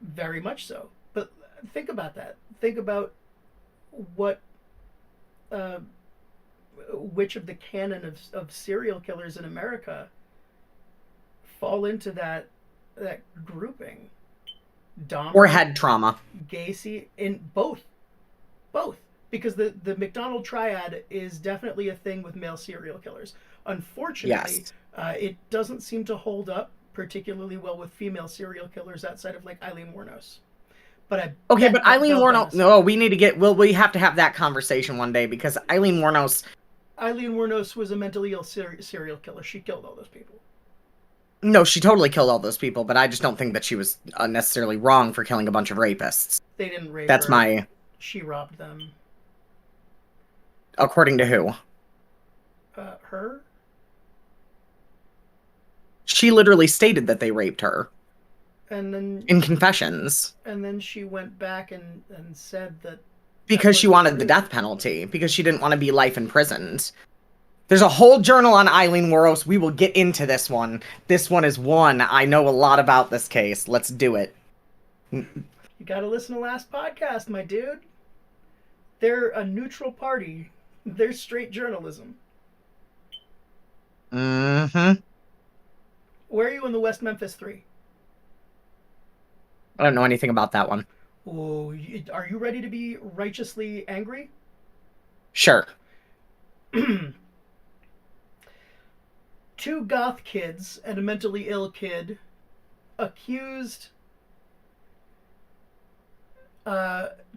Very much so. But think about that. Think about what, uh, which of the canon of serial killers in America fall into that grouping. Dahmer, Or head trauma. Gacy, in both, because the McDonald triad is definitely a thing with male serial killers. Unfortunately, Yes. it doesn't seem to hold up particularly well with female serial killers outside of like Eileen Wuornos. But I Okay, bet but that Eileen Belle Wuornos. Dennis- No, we need to get. We have to have that conversation one day because Eileen Wuornos. Eileen Wuornos was a mentally ill serial killer. She killed all those people. No, she totally killed all those people, but I just don't think that she was necessarily wrong for killing a bunch of rapists. They didn't rape That's her. my. She robbed them. According to who? Her? She literally stated that they raped her And then in confessions she went back and said that because she wasn't wanted the true. death penalty because she didn't want to be life imprisoned. There's a whole journal on Eileen Wuornos. We will get into this one. This one is one. I know a lot about this case. Let's do it. You gotta listen to last podcast, my dude. They're a neutral party. They're straight journalism. Mm-hmm. Where are you in the West Memphis 3? I don't know anything about that one. Oh, are you ready to be righteously angry? Sure. Two goth kids and a mentally ill kid accused,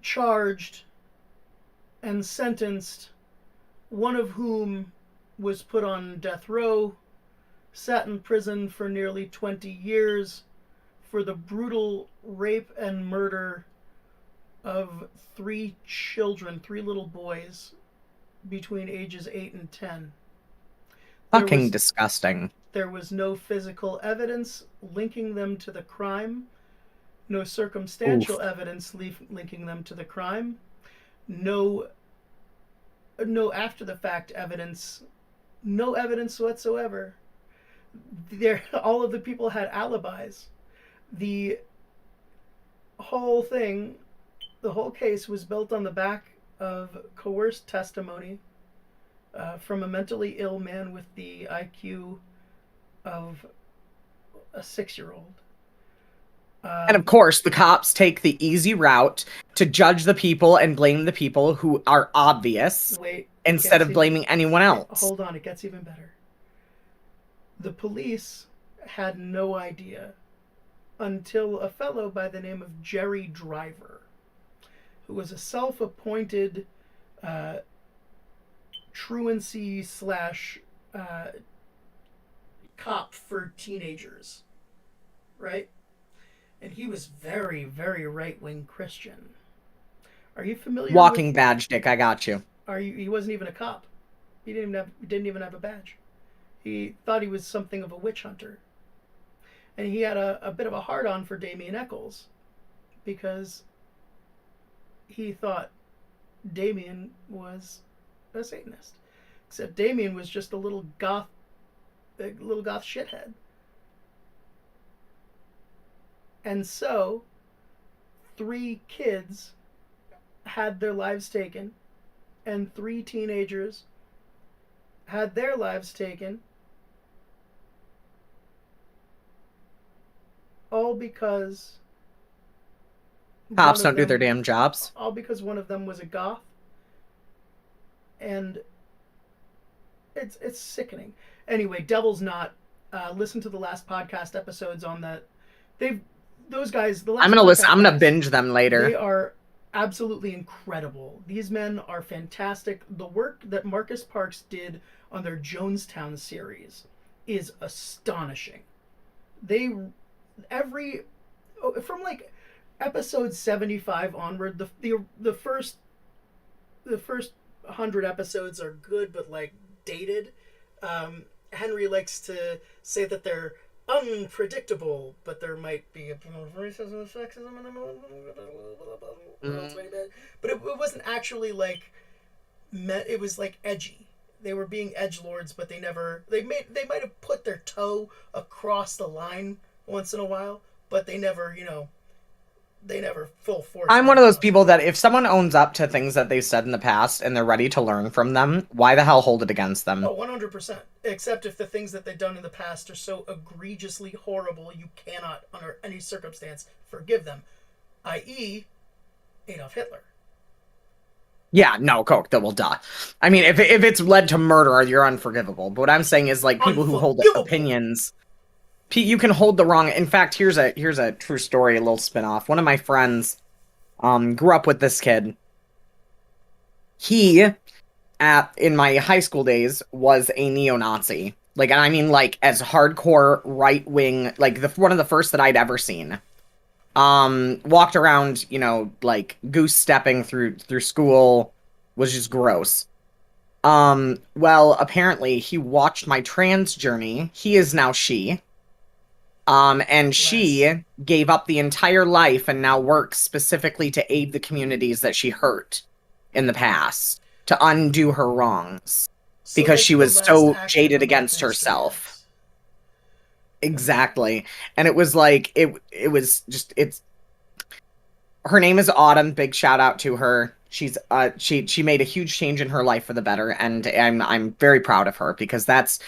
charged, and sentenced, one of whom was put on death row, sat in prison for nearly 20 years for the brutal rape and murder of 3 children, 3 little boys between ages 8 and 10. Fucking disgusting. There was no physical evidence linking them to the crime, no circumstantial evidence linking them to the crime, no after the fact evidence, no evidence whatsoever. All of the people had alibis. The whole case was built on the back of coerced testimony from a mentally ill man with the IQ of a 6-year-old. And of course, the cops take the easy route to judge the people and blame the people who are obvious Wait, instead of blaming anyone else. Hold on, it gets even better. The police had no idea until a fellow by the name of Jerry Driver, who was a self-appointed truancy / cop for teenagers, right? And he was very, very right-wing Christian. Are you familiar? Walking badge, Dick. I got you. He wasn't even a cop. He didn't even have a badge. He thought he was something of a witch hunter. And he had a bit of a hard-on for Damien Eccles because he thought Damien was a Satanist. Except Damien was just a little goth shithead. And so 3 kids had their lives taken, and 3 teenagers had their lives taken, all because Cops don't do their damn jobs. all because one of them was a goth. And it's sickening. Anyway, Devil's Knot. Listen to the last podcast episodes on that. Those guys. The last I'm gonna listen. podcast I'm gonna guys, binge them later. They are absolutely incredible. These men are fantastic. The work that Marcus Parks did on their Jonestown series is astonishing. From like episode 75 onward, the first 100 episodes are good but like dated. Henry likes to say that they're unpredictable, but there might be a racism and sexism in them. But it wasn't actually like it was like edgy. they were being edgelords, but they might have put their toe across the line once in a while, but they never, they never full force. I'm one of those people that if someone owns up to things that they've said in the past and they're ready to learn from them, why the hell hold it against them? Oh, 100%. Except if the things that they've done in the past are so egregiously horrible, you cannot, under any circumstance, forgive them. I.e., Adolf Hitler. Yeah, no, Coke, that will die. I mean, if it's led to murder, you're unforgivable. But what I'm saying is, like, people who hold opinions, you can hold the wrong. In fact, here's a true story, a little spin-off. One of my friends, grew up with this kid. He, in my high school days, was a neo-Nazi. Like, and I mean, like, as hardcore right-wing, like, one of the first that I'd ever seen. Walked around, like goose stepping through school, was just gross. Well, apparently he watched my trans journey. He is now she. And she gave up the entire life and now works specifically to aid the communities that she hurt in the past, to undo her wrongs, because she was so jaded against herself. Exactly. And it was like, it was just, her name is Autumn. Big shout out to her. She's she made a huge change in her life for the better, and I'm very proud of her, because that's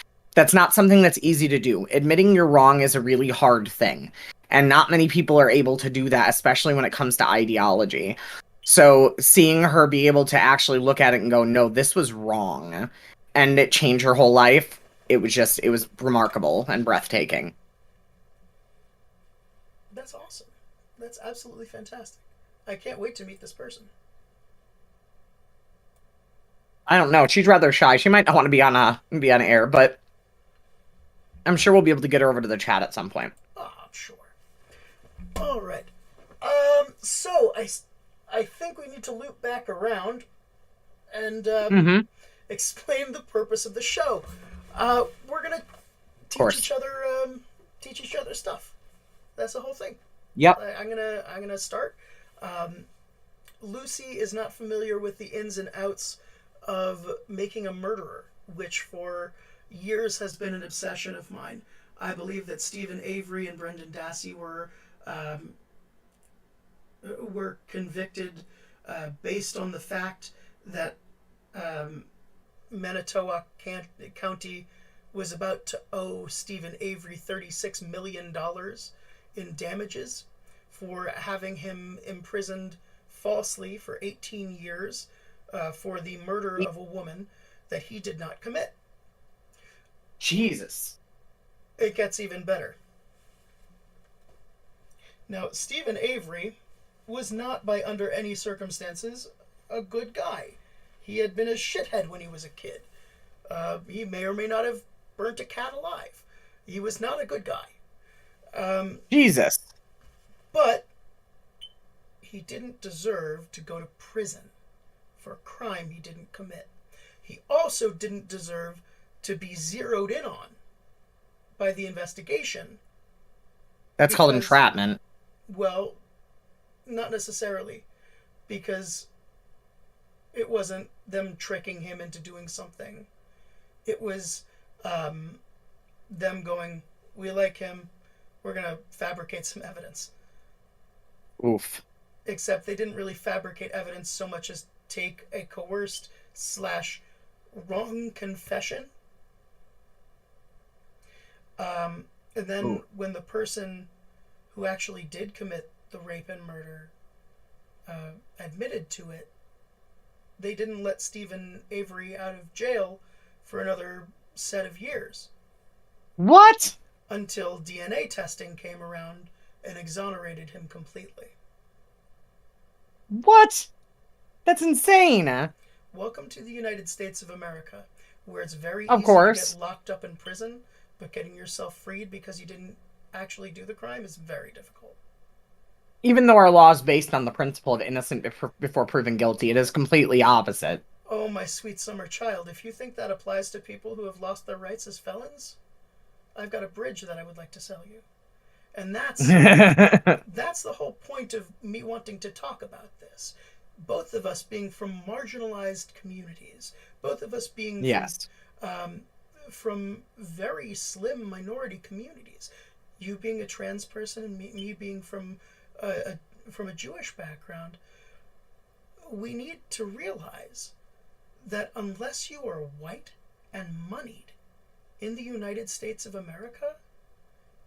not something that's easy to do. Admitting you're wrong is a really hard thing, and not many people are able to do that, especially when it comes to ideology. So seeing her be able to actually look at it and go, no, this was wrong, and it changed her whole life, it was remarkable and breathtaking. That's awesome. That's absolutely fantastic. I can't wait to meet this person. I don't know. She's rather shy. She might not want to be on air, but I'm sure we'll be able to get her over to the chat at some point. Oh, I'm sure. All right. So I think we need to loop back around and explain the purpose of the show. We're gonna teach each other stuff. That's the whole thing. Yep. I'm gonna start. Lucy is not familiar with the ins and outs of making a murderer, which for years has been an obsession of mine. I believe that Stephen Avery and Brendan Dassey were convicted based on the fact that Manitowoc County was about to owe Stephen Avery $36 million in damages for having him imprisoned falsely for 18 years for the murder of a woman that he did not commit. Jesus. It gets even better. Now, Stephen Avery was not, by under any circumstances, a good guy. He had been a shithead when he was a kid. He may or may not have burnt a cat alive. He was not a good guy. Jesus. But he didn't deserve to go to prison for a crime he didn't commit. He also didn't deserve to be zeroed in on by the investigation. That's called entrapment. Well, not necessarily, because it wasn't them tricking him into doing something. It was them going, we like him, we're going to fabricate some evidence. Oof. Except they didn't really fabricate evidence so much as take a coerced / wrong confession. And then when the person who actually did commit the rape and murder admitted to it, they didn't let Stephen Avery out of jail for another set of years. What? Until DNA testing came around and exonerated him completely. What? That's insane. Welcome to the United States of America, where it's very easy to get locked up in prison, but getting yourself freed because you didn't actually do the crime is very difficult. Even though our law is based on the principle of innocent before proven guilty, it is completely opposite. Oh, my sweet summer child, if you think that applies to people who have lost their rights as felons, I've got a bridge that I would like to sell you. And that's the whole point of me wanting to talk about this. both of us being from marginalized communities, both of us being Yes. from very slim minority communities. You being a trans person and me being from a Jewish background, we need to realize that unless you are white and moneyed in the United States of America,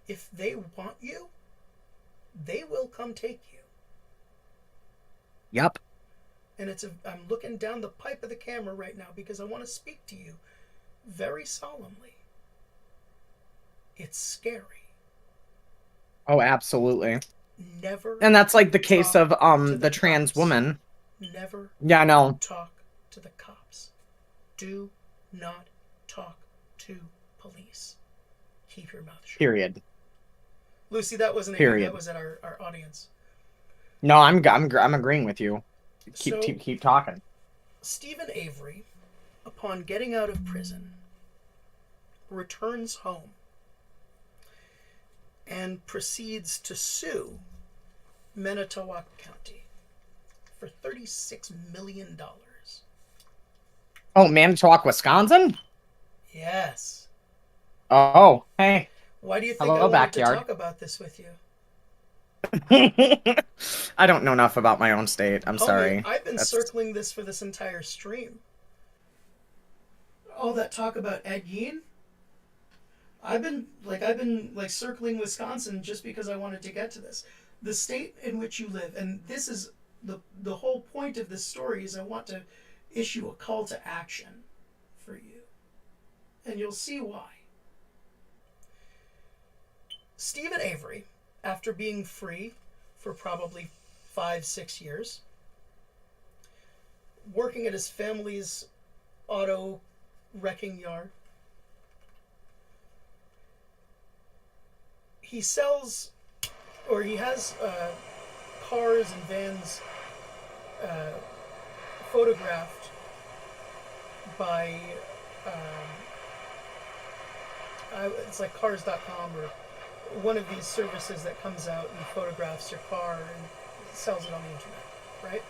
if they want you, they will come take you. Yep. And I'm looking down the pipe of the camera right now because I want to speak to you very solemnly. It's scary. Oh, absolutely. Never. And that's like the case of to the trans cops. woman. Never. Yeah, no. Talk to the cops. Do not talk to police. Keep your mouth shut. Period. Lucy, that wasn't at you. That was at our audience. No, I'm agreeing with you. Keep talking. Stephen Avery, upon getting out of prison, returns home and proceeds to sue Manitowoc County for $36 million. Oh, Manitowoc, Wisconsin? Yes. Oh, hey. Why do you think Hello, I wanted backyard. to talk about this with you? I don't know enough about my own state. I'm Homie, sorry. I've been circling this for this entire stream. All that talk about Ed Gein. I've been circling Wisconsin just because I wanted to get to this. The state in which you live, and this is the whole point of this story, is I want to issue a call to action for you. And you'll see why. Stephen Avery, after being free for probably 5-6 years, working at his family's auto wrecking yard, he sells, or he has cars and vans photographed by it's like cars.com or one of these services that comes out and photographs your car and sells it on the internet, right?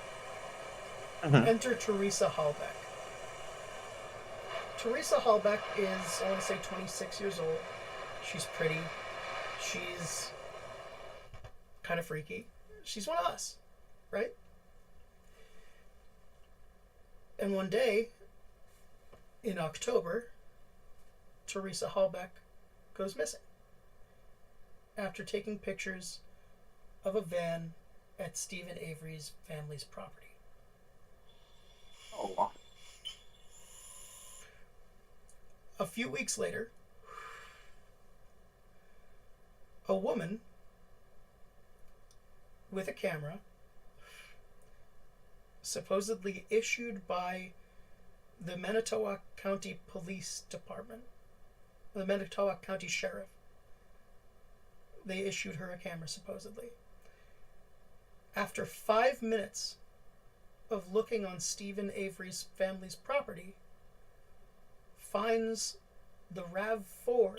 Mhm. Enter Teresa Hallbeck. Teresa Hallbeck is, I want to say, 26 years old. She's pretty. She's kind of freaky. She's one of us, right? And one day, in October, Teresa Hallbeck goes missing after taking pictures of a van at Stephen Avery's family's property. Oh. A few weeks later, a woman with a camera, supposedly issued by the Manitowoc County Police Department, the Manitowoc County Sheriff, they issued her a camera, supposedly. After 5 minutes of looking on Stephen Avery's family's property, finds the RAV4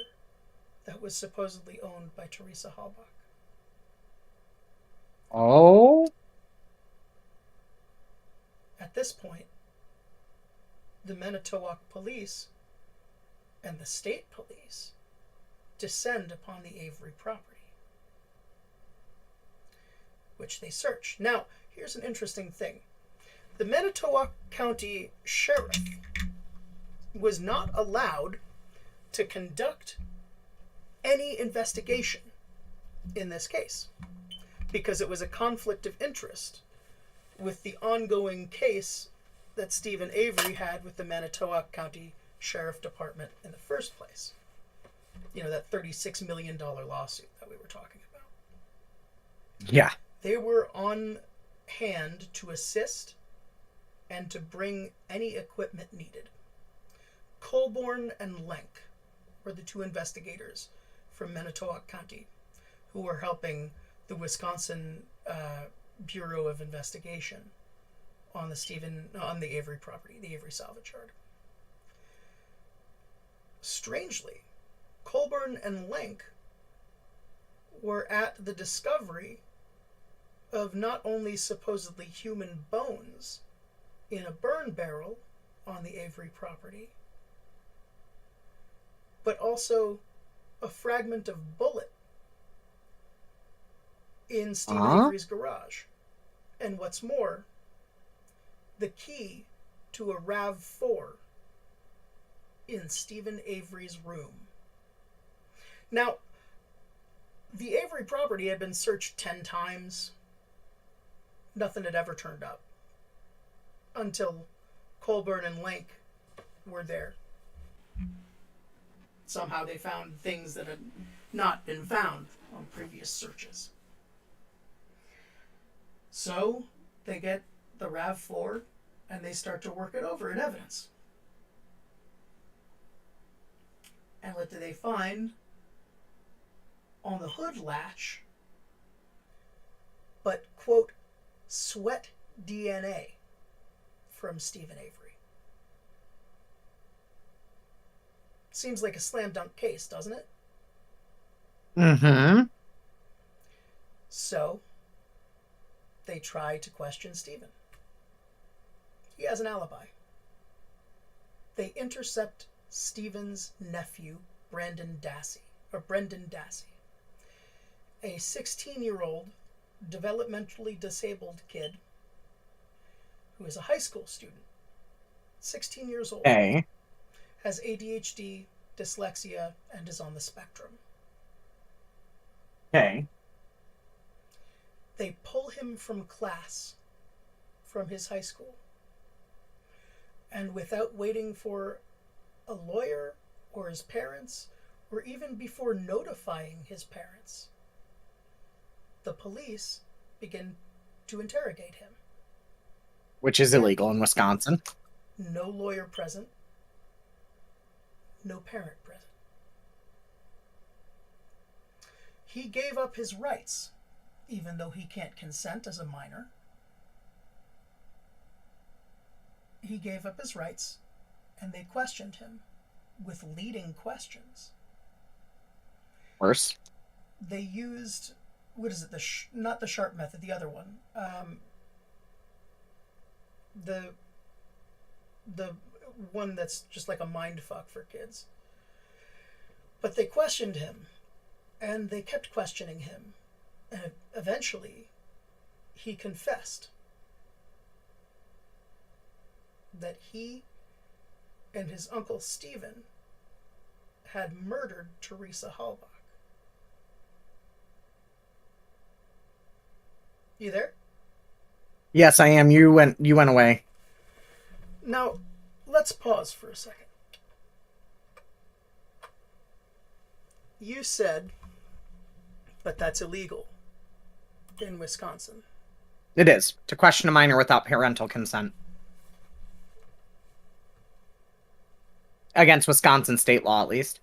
that was supposedly owned by Teresa Hallbeck. Oh? At this point, the Manitowoc police and the state police descend upon the Avery property, which they search. Now, here's an interesting thing. The Manitowoc County Sheriff was not allowed to conduct any investigation in this case because it was a conflict of interest with the ongoing case that Stephen Avery had with the Manitowoc County Sheriff Department in the first place. You know, that $36 million lawsuit that we were talking about. Yeah. They were on hand to assist and to bring any equipment needed. Colborn and Lenk were the two investigators from Manitowoc County who were helping the Wisconsin Bureau of Investigation on the Avery property, the Avery salvage yard. Strangely, Colborn and Lenk were at the discovery of not only supposedly human bones in a burn barrel on the Avery property, but also a fragment of bullet in Stephen Avery's garage. And what's more, the key to a RAV4 in Stephen Avery's room. Now, the Avery property had been searched 10 times. Nothing had ever turned up until Colburn and Link were there. Somehow they found things that had not been found on previous searches. So they get the RAV4 and they start to work it over in evidence. And what do they find on the hood latch but, quote, sweat DNA from Stephen Avery? Seems like a slam dunk case, doesn't it? Mm-hmm. So they try to question Stephen. He has an alibi. They intercept Stephen's nephew, Brendan Dassey, a 16-year-old developmentally disabled kid who is a high school student, 16 years old, Okay. has ADHD, dyslexia, and is on the spectrum. Okay. They pull him from class, from his high school, and without waiting for a lawyer or his parents, or even before notifying his parents, the police begin to interrogate him. Which is illegal in Wisconsin. No lawyer present, no parent present. He gave up his rights, even though he can't consent as a minor. He gave up his rights, and they questioned him with leading questions. Worse. They used, what is it, not the sharp method, the other one. The one that's just like a mind fuck for kids. But they questioned him, and they kept questioning him, and eventually he confessed that he and his uncle Stephen had murdered Teresa Halbach. You there? Yes, I am. You went away. Now, let's pause for a second. You said, but that's illegal in Wisconsin. It is. To question a minor without parental consent. Against Wisconsin state law, at least.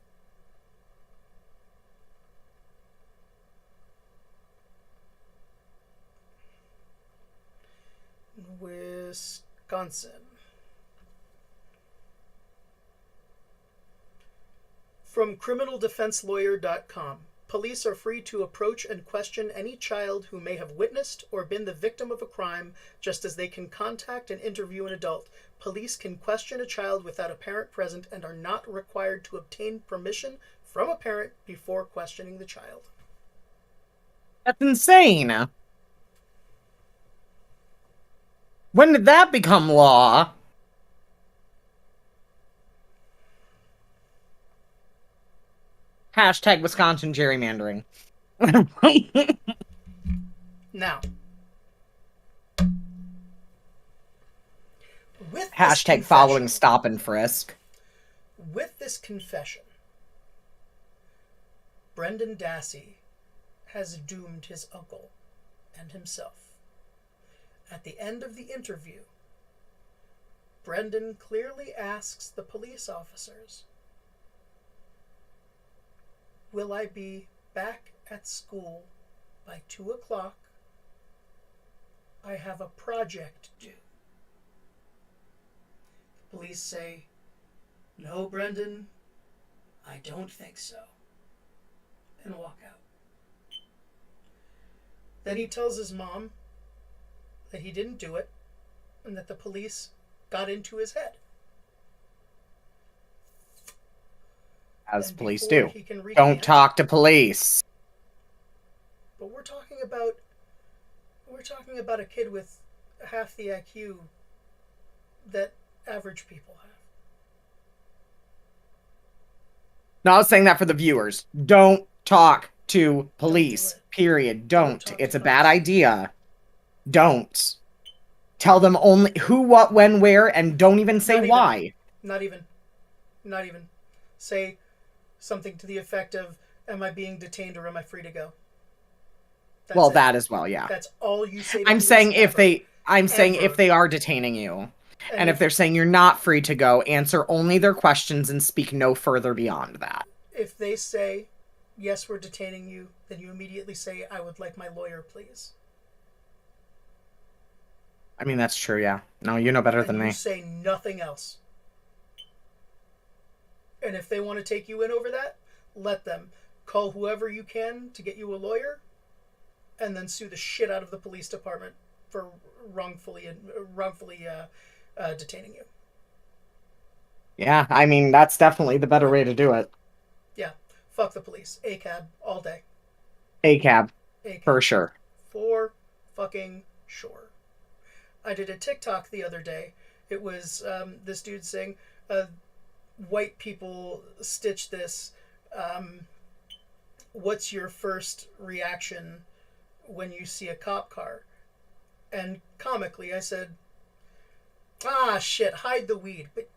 Wisconsin. From criminaldefenselawyer.com. Police are free to approach and question any child who may have witnessed or been the victim of a crime, just as they can contact and interview an adult. Police can question a child without a parent present and are not required to obtain permission from a parent before questioning the child. That's insane. When did that become law? Hashtag Wisconsin gerrymandering. Now, with Hashtag following stop and frisk. With this confession, Brendan Dassey has doomed his uncle and himself. At the end of the interview, Brendan clearly asks the police officers, "Will I be back at school by 2 o'clock? I have a project due." The police say, "No, Brendan, I don't think so," and walk out. Then he tells his mom that he didn't do it and that the police got into his head. As And police before do. he can recant, Don't talk to police. But we're talking about a kid with half the IQ that average people have. No, I was saying that for the viewers. Don't talk to police. Don't do it. Period. Don't Don't. talk It's to a bad police. idea. Don't. Tell them only who, what, when, where, and don't even say Not even. why. Not even. Say something to the effect of, "Am I being detained or am I free to go?" That's Well, it. that as well, yeah. That's all you say to I'm police saying if ever. they if Ever. they are detaining you. And if they're saying you're not free to go, answer only their questions and speak no further beyond that. If they say, "Yes, we're detaining you," then you immediately say, "I would like my lawyer, please." I mean, that's true, yeah. No, you know better And than you me. say nothing else. And if they want to take you in over that, let them. Call whoever you can to get you a lawyer, and then sue the shit out of the police department for wrongfully detaining you. Yeah, I mean, that's definitely the better way to do it. Yeah, fuck the police. ACAB all day. ACAB, ACAB. for sure. For fucking sure. I did a TikTok the other day. It was this dude saying, white people stitch this. What's your first reaction when you see a cop car? And comically, I said, "Ah, shit, hide the weed." But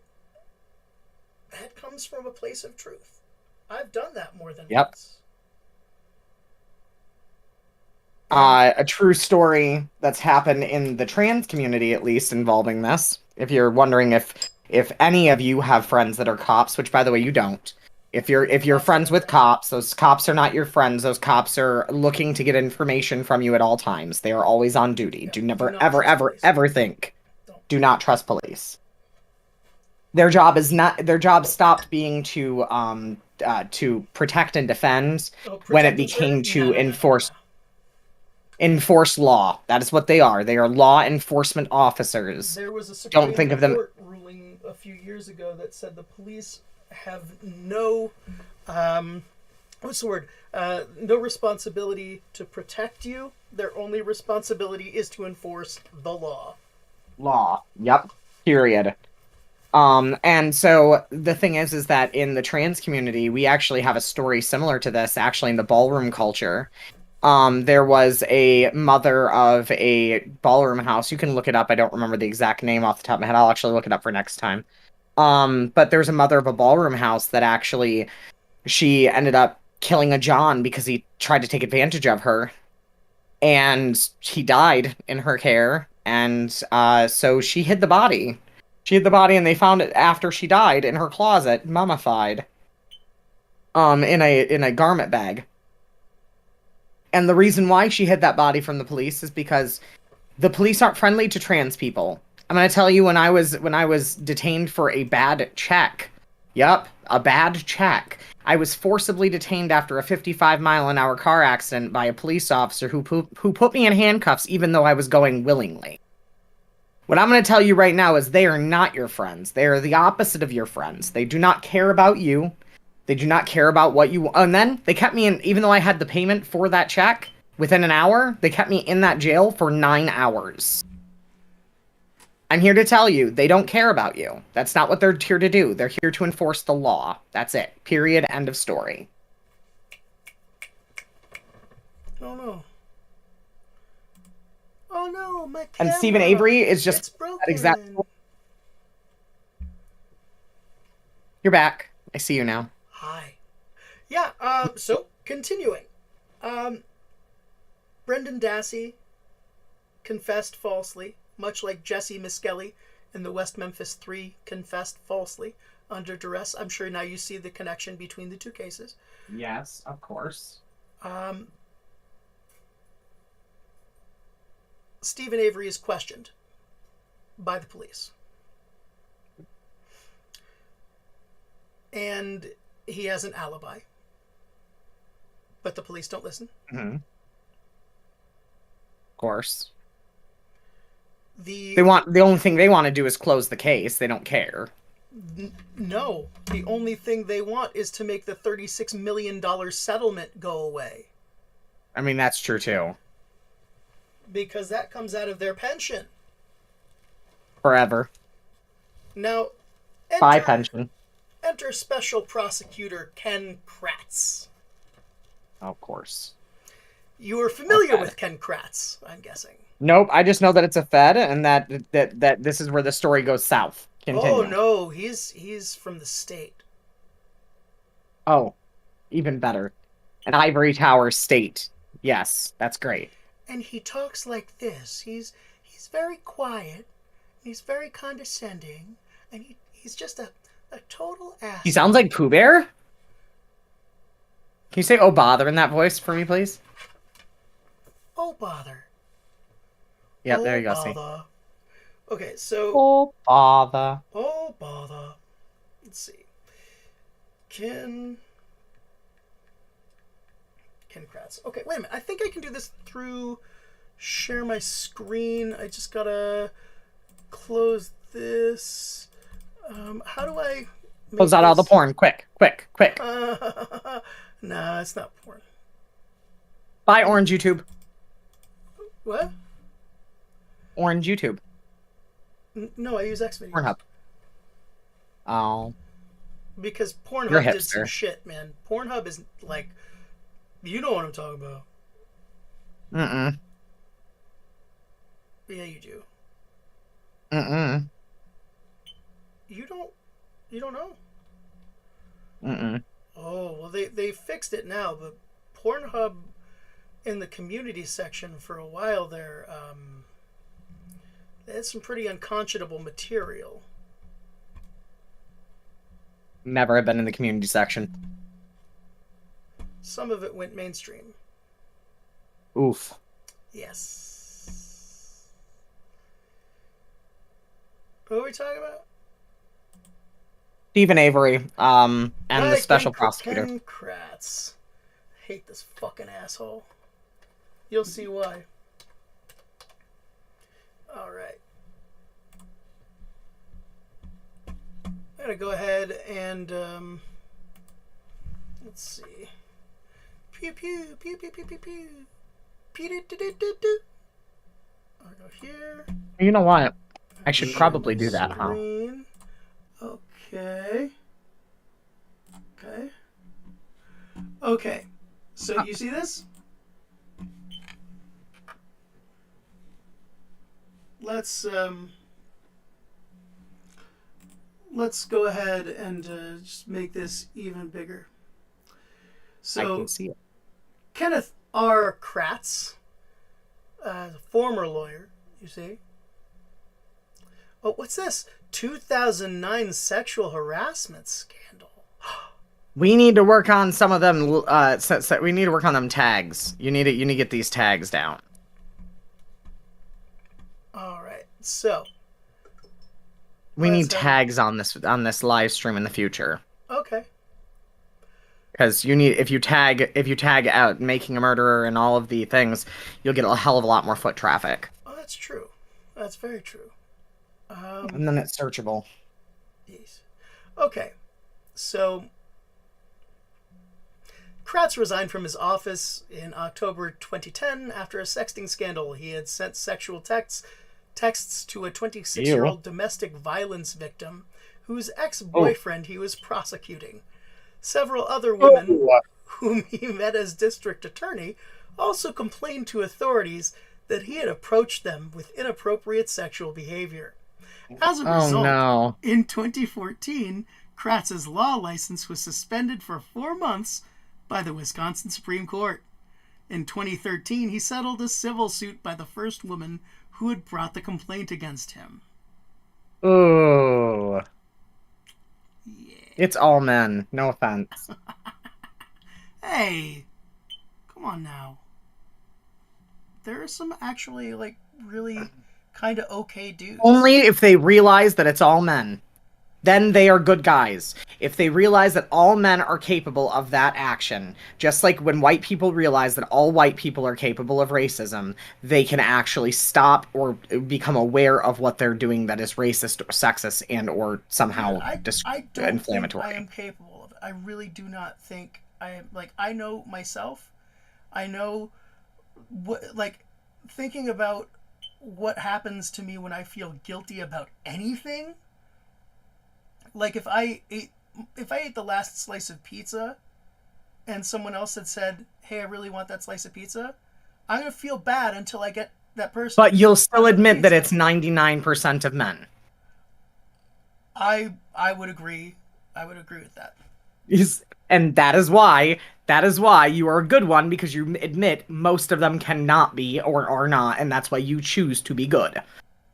that comes from a place of truth. I've done that more than once. A true story that's happened in the trans community, at least, involving this. If you're wondering if any of you have friends that are cops, which by the way you don't. If you're friends with cops, those cops are not your friends. Those cops are looking to get information from you at all times. They are always on duty. Yeah, Do never, do not ever, trust ever, police. ever think. Don't. Do not trust police. Their job stopped being to protect and defend when it became to enforce law. That is what they are. They are law enforcement officers. There was a Supreme Court ruling a few years ago that said the police have no, what's the word? No responsibility to protect you. Their only responsibility is to enforce the law. Law. Yep. Period. And so the thing is that in the trans community, we actually have a story similar to this, actually, in the ballroom culture. There was a mother of a ballroom house. You can look it up. I don't remember the exact name off the top of my head. I'll actually look it up for next time. But there's a mother of a ballroom house that actually, she ended up killing a John because he tried to take advantage of her. And he died in her care. And so she hid the body. She hid the body, and they found it after she died in her closet, mummified. In a garment bag. And the reason why she hid that body from the police is because the police aren't friendly to trans people. I'm gonna tell you, when I was detained for a bad check. Yup, a bad check. I was forcibly detained after a 55-mile-an-hour car accident by a police officer who put me in handcuffs even though I was going willingly. What I'm going to tell you right now is they are not your friends. They are the opposite of your friends. They do not care about you. They do not care about what you... And then they kept me in... Even though I had the payment for that check, within an hour, they kept me in that jail for 9 hours. I'm here to tell you, they don't care about you. That's not what they're here to do. They're here to enforce the law. That's it. Period. End of story. Oh no. Oh no, my camera. And Stephen Avery is just... It's broken. Exactly. You're back. I see you now. Hi. Yeah, so, continuing. Brendan Dassey confessed falsely, much like Jesse Miskelly in the West Memphis 3 confessed falsely under duress. I'm sure now you see the connection between the two cases. Yes, of course. Stephen Avery is questioned by the police. And he has an alibi. But the police don't listen. Mm-hmm. Of course. The The only thing they want to do is close the case. They don't care. No, the only thing they want is to make the $36 million settlement go away. I mean, that's true too. Because that comes out of their pension. Forever. Now, Bye, pension. enter Special Prosecutor Ken Kratz. Of course. You are familiar with Ken Kratz, I'm guessing. Nope, I just know that it's a Fed and that this is where the story goes south. Continue. Oh no, he's from the state. Oh, even better. An ivory tower state. Yes, that's great. And he talks like this. He's very quiet. He's very condescending, and he's just a total ass. He sounds like Pooh Bear. Can you say "oh bother" in that voice for me, please? Oh bother. Yeah, oh, there you go. Bother. Okay, so. Oh bother. Oh bother. Let's see. Ken Kratz. Okay, wait a minute. I think I can do this through share my screen. I just gotta close this. How do I Close out all the porn. Quick. Nah, it's not porn. Bye, Orange YouTube. What? Orange YouTube. No, I use Xvideos. Pornhub. Oh. Because You're a Pornhub did some hipster. shit, man. Pornhub is like, you know what I'm talking about. Mm-mm. Yeah, you do. Mm-mm. You don't know? Mm-mm. Oh, well, they fixed it now, but Pornhub in the community section for a while there, they had some pretty unconscionable material. Never have been in the community section. Some of it went mainstream. Oof. Yes. What are we talking about? Stephen Avery, and the Right, special prosecutor. Ken Kratz. I hate this fucking asshole. You'll see why. Alright. I'm gonna go ahead and, let's see. Pew pew, pew pew pew pew pew. Pew do do do do do. I'll go here. You know what? I should Share probably my do that, huh? screen. Okay. Okay. Okay. So you see this? Let's go ahead and just make this even bigger. I So can see it. Kenneth R. Kratz, a former lawyer, you see. Oh, what's this? 2009 sexual harassment scandal. We need to work on some of them. We need to work on them tags. You need to get these tags down. All right. So We need Let's have- tags on this live stream in the future. okay. Because you need if you tag out making a murderer and all of the things, you'll get a hell of a lot more foot traffic. Oh, that's true. That's very true. And then it's searchable. Yes. Okay. So Kratz resigned from his office in October 2010 after a sexting scandal. He had sent sexual texts to a 26-year-old domestic violence victim whose ex-boyfriend he was prosecuting. Several other women whom he met as district attorney also complained to authorities that he had approached them with inappropriate sexual behavior. As a result, no. in 2014, Kratz's law license was suspended for 4 months by the Wisconsin Supreme Court. In 2013, he settled a civil suit by the first woman who had brought the complaint against him. Ooh. It's all men. No offense. Hey, come on now. There are some actually, like, really kind of okay dudes. Only if they realize that it's all men. then they are good guys. If they realize that all men are capable of that action, just like when white people realize that all white people are capable of racism, they can actually stop or become aware of what they're doing that is racist or sexist and or somehow I don't inflammatory. think I am capable of it. I really do not think I am. Like, I know myself. I know what, like, thinking about what happens to me when I feel guilty about anything. Like, if I ate the last slice of pizza and someone else had said, "Hey, I really want that slice of pizza," I'm going to feel bad until I get that person. But you'll still admit that pizza. it's 99% of men. I would agree. I would agree with that. And that is why you are a good one, because you admit most of them cannot be or are not, and that's why you choose to be good.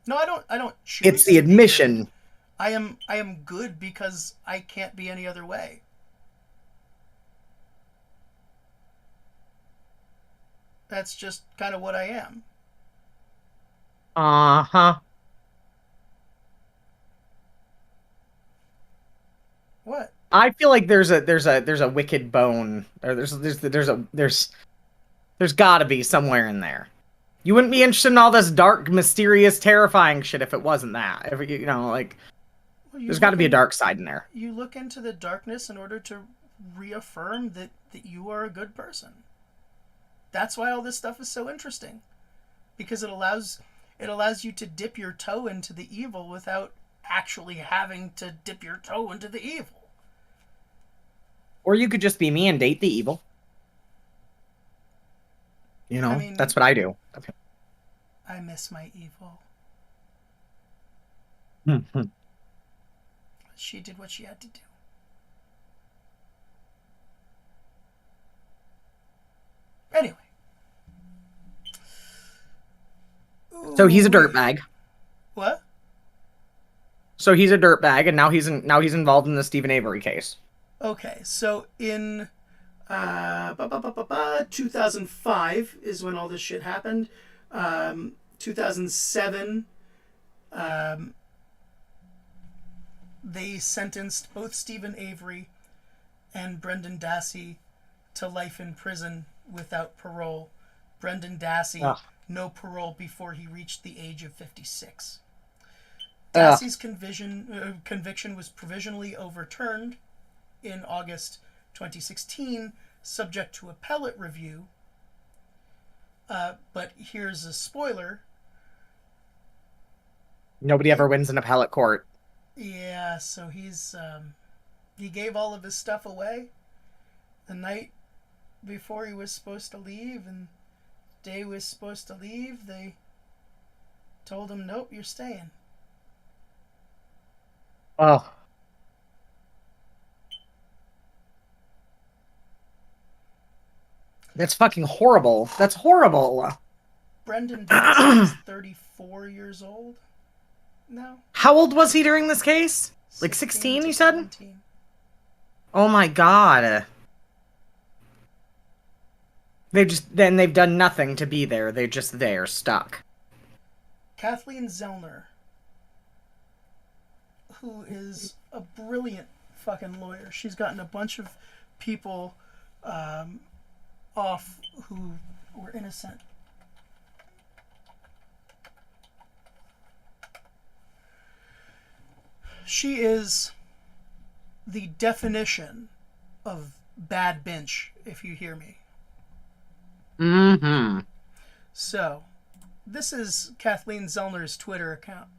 No, I don't choose. It's the admission. I am good because I can't be any other way. That's just kind of what I am. Uh-huh. What? I feel like there's a wicked bone, or there's gotta be somewhere in there. You wouldn't be interested in all this dark, mysterious, terrifying shit if it wasn't that. If you know, like, Well, there's got to be a dark side in there. You look into the darkness in order to reaffirm that you are a good person. That's why all this stuff is so interesting, because it allows you to dip your toe into the evil without actually having to dip your toe into the evil. Or you could just be me and date the evil. You know, I mean, that's what I do. I miss my evil. She did what she had to do. Anyway. So he's a dirtbag. What? So he's a dirtbag, and now he's involved in the Stephen Avery case. Okay, so in 2005 is when all this shit happened. 2007, they sentenced both Stephen Avery and Brendan Dassey to life in prison without parole. Brendan Dassey, no parole before he reached the age of 56. Dassey's conviction was provisionally overturned in August 2016, subject to appellate review. But here's a spoiler. Nobody ever wins in appellate court. Yeah, so he gave all of his stuff away the night before he was supposed to leave, and the day he was supposed to leave, they told him, "Nope, you're staying." Oh. That's fucking horrible. That's horrible. Brendan Dassey is 34 years old now. How old was he during this case? Like 16, you said? 17. Oh my god. They've done nothing to be there. They're just there, stuck. Kathleen Zellner, who is a brilliant fucking lawyer. She's gotten a bunch of people off who were innocent. She is the definition of bad bitch, if you hear me. Mm-hmm. So, this is Kathleen Zellner's Twitter account.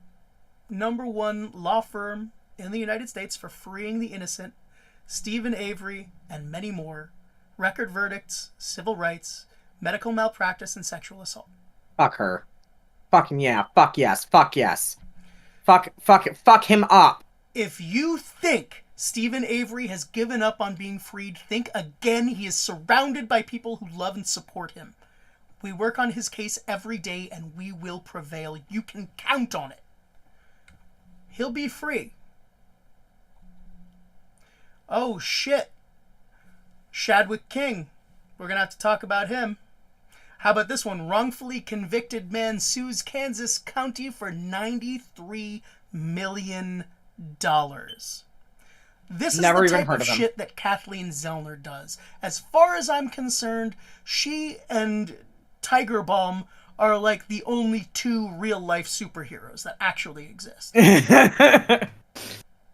#1 law firm in the United States for freeing the innocent, Stephen Avery, and many more. Record verdicts, civil rights, medical malpractice, and sexual assault. Fuck her. Fucking yeah. Fuck yes. Fuck yes. Fuck him up. If you think Stephen Avery has given up on being freed, think again. He is surrounded by people who love and support him. We work on his case every day, and we will prevail. You can count on it. He'll be free. Oh, shit. Shadwick King. We're going to have to talk about him. How about this one? Wrongfully convicted man sues Kansas County for $93 million. This is Never the even type heard of of him. shit that Kathleen Zellner does. As far as I'm concerned, she and Tiger Balm are like the only two real-life superheroes that actually exist.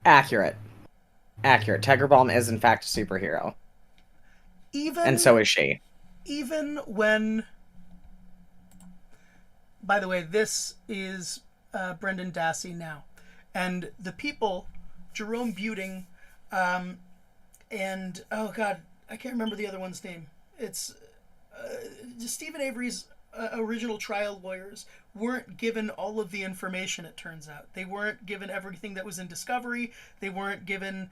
Accurate. Tiger Balm is in fact a superhero. And so is she. Even when... By the way, this is Brendan Dassey now. And the people, Jerome Buting, and, oh god, I can't remember the other one's name. It's Stephen Avery's original trial lawyers weren't given all of the information, it turns out. They weren't given everything that was in discovery. They weren't given...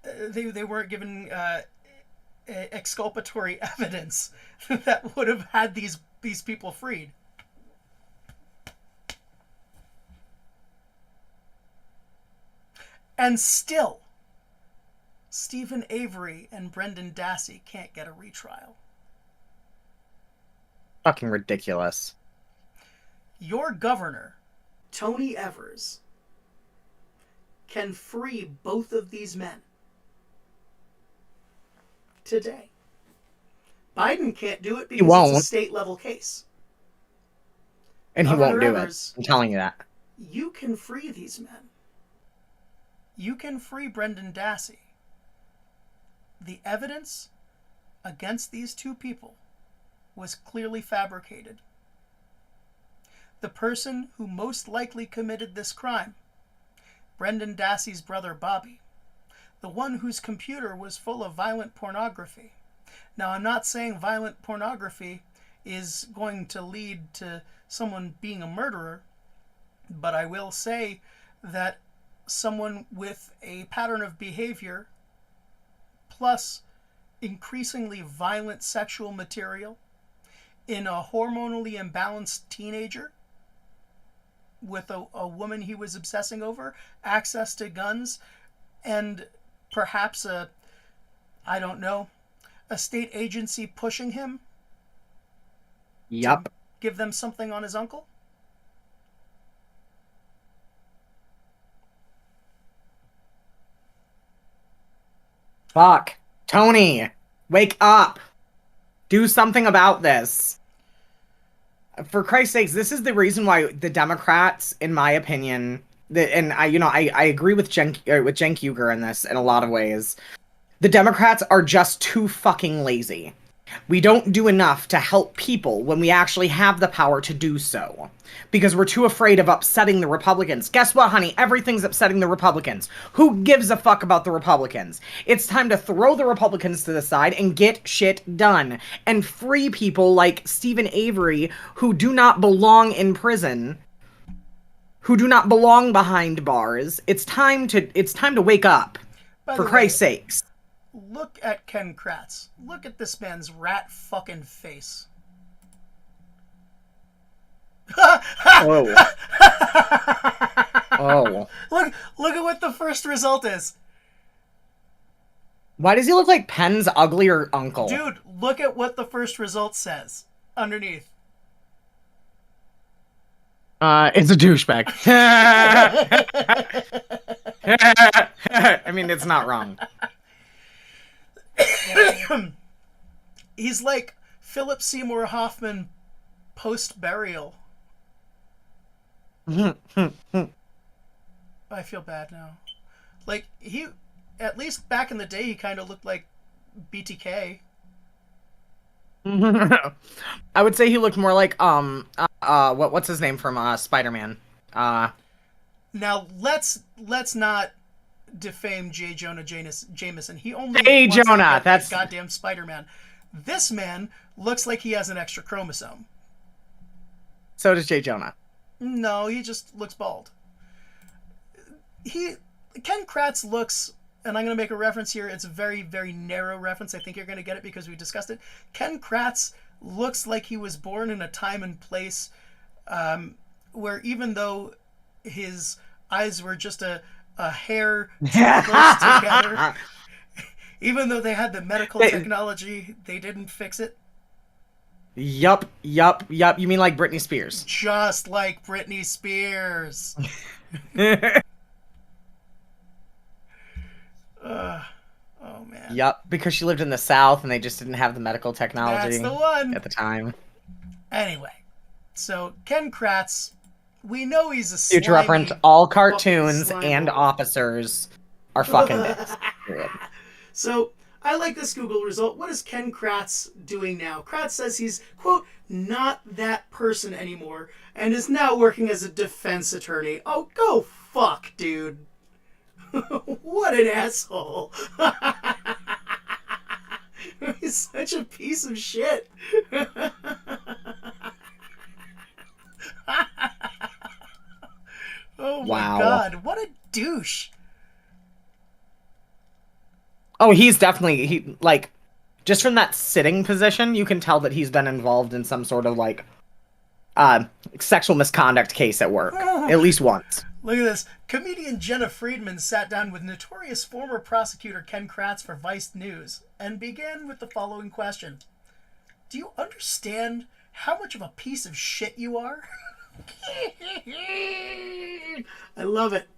they weren't given exculpatory evidence that would have had these people freed. And still, Stephen Avery and Brendan Dassey can't get a retrial. Fucking ridiculous. Your governor, Tony Evers, can free both of these men today. Biden can't do it because it's a state-level case. And he won't do Evers, it. I'm telling you that. You can free these men. You can free Brendan Dassey. The evidence against these two people was clearly fabricated. The person who most likely committed this crime, Brendan Dassey's brother Bobby, the one whose computer was full of violent pornography. Now, I'm not saying violent pornography is going to lead to someone being a murderer, but I will say that someone with a pattern of behavior plus increasingly violent sexual material in a hormonally imbalanced teenager with a woman he was obsessing over, access to guns, and perhaps a state agency pushing him. Yup. Give them something on his uncle. Fuck. Tony, wake up. Do something about this. For Christ's sakes, this is the reason why the Democrats, in my opinion, I agree with Jen Kuger in this in a lot of ways. The Democrats are just too fucking lazy. We don't do enough to help people when we actually have the power to do so. Because we're too afraid of upsetting the Republicans. Guess what, honey? Everything's upsetting the Republicans. Who gives a fuck about the Republicans? It's time to throw the Republicans to the side and get shit done. And free people like Stephen Avery, who do not belong in prison. Who do not belong behind bars. It's time to wake up. For Christ's sakes. Look at Ken Kratz. Look at this man's rat fucking face. Oh. Oh. Look at what the first result is. Why does he look like Penn's uglier uncle? Dude, look at what the first result says underneath. It's a douchebag. I mean, it's not wrong. He's like Philip Seymour Hoffman post-burial. I feel bad now. Like, he, at least back in the day, he kind of looked like BTK. I would say he looked more like, what's his name from, Spider-Man? Now, let's not defame J. Jonah Jameson. He only J. wants to Jonah, get that's goddamn Spider-Man. This man looks like he has an extra chromosome. So does J. Jonah. No, he just looks bald. Ken Kratz looks, and I'm going to make a reference here. It's a very, very narrow reference. I think you're going to get it because we discussed it. Ken Kratz looks like he was born in a time and place where even though his eyes were just a hair close together, even though they had the medical technology, they didn't fix it. Yup. You mean like Britney Spears? Just like Britney Spears. Yep, because she lived in the South and they just didn't have the medical That's technology the one. at the time. Anyway, so Ken Kratz, we know he's a Future slimy, reference, all fucking cartoons slime and ball. officers are fucking dicks. Period. So I like this Google result. What is Ken Kratz doing now? Kratz says he's, quote, not that person anymore and is now working as a defense attorney. Oh, go fuck, dude. What an asshole. He's such a piece of shit. Oh my Wow. god, what a douche. Oh, he's definitely like just from that sitting position, you can tell that he's been involved in some sort of like sexual misconduct case at work. At least once. Look at this. Comedian Jenna Friedman sat down with notorious former prosecutor Ken Kratz for Vice News and began with the following question. Do you understand how much of a piece of shit you are? I love it.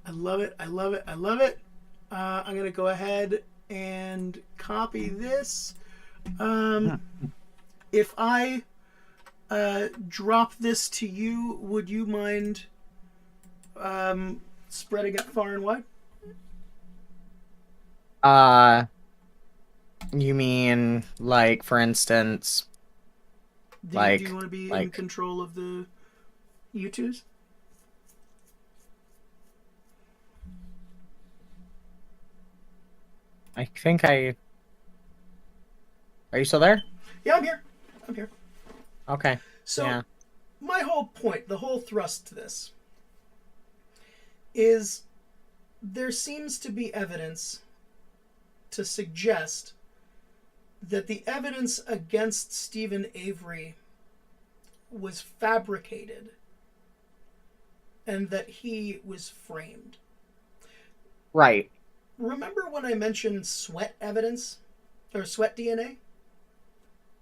I love it. I love it. I love it. I'm going to go ahead and copy this. If I drop this to you, would you mind spreading it far and wide? You mean like, for instance, Do like, you want to be in like- control of the YouTubes? I think I. Are you still there? Yeah, I'm here. I'm here. Okay. So, Yeah. my whole point, the whole thrust to this, is there seems to be evidence to suggest that the evidence against Stephen Avery was fabricated and that he was framed. Right. Remember when I mentioned sweat evidence or sweat DNA?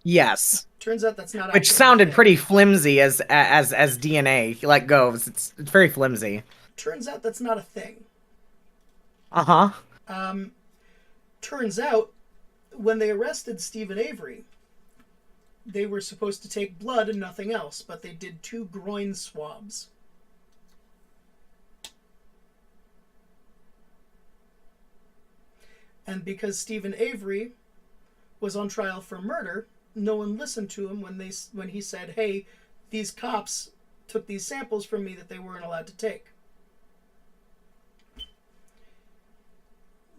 Yes. Turns out that's not Which actually sounded a thing. pretty flimsy as DNA like goes. It's very flimsy. Turns out that's not a thing. Uh-huh. Turns out when they arrested Stephen Avery, they were supposed to take blood and nothing else, but they did 2 groin swabs. And because Stephen Avery was on trial for murder, no one listened to him when he said, "Hey, these cops took these samples from me that they weren't allowed to take."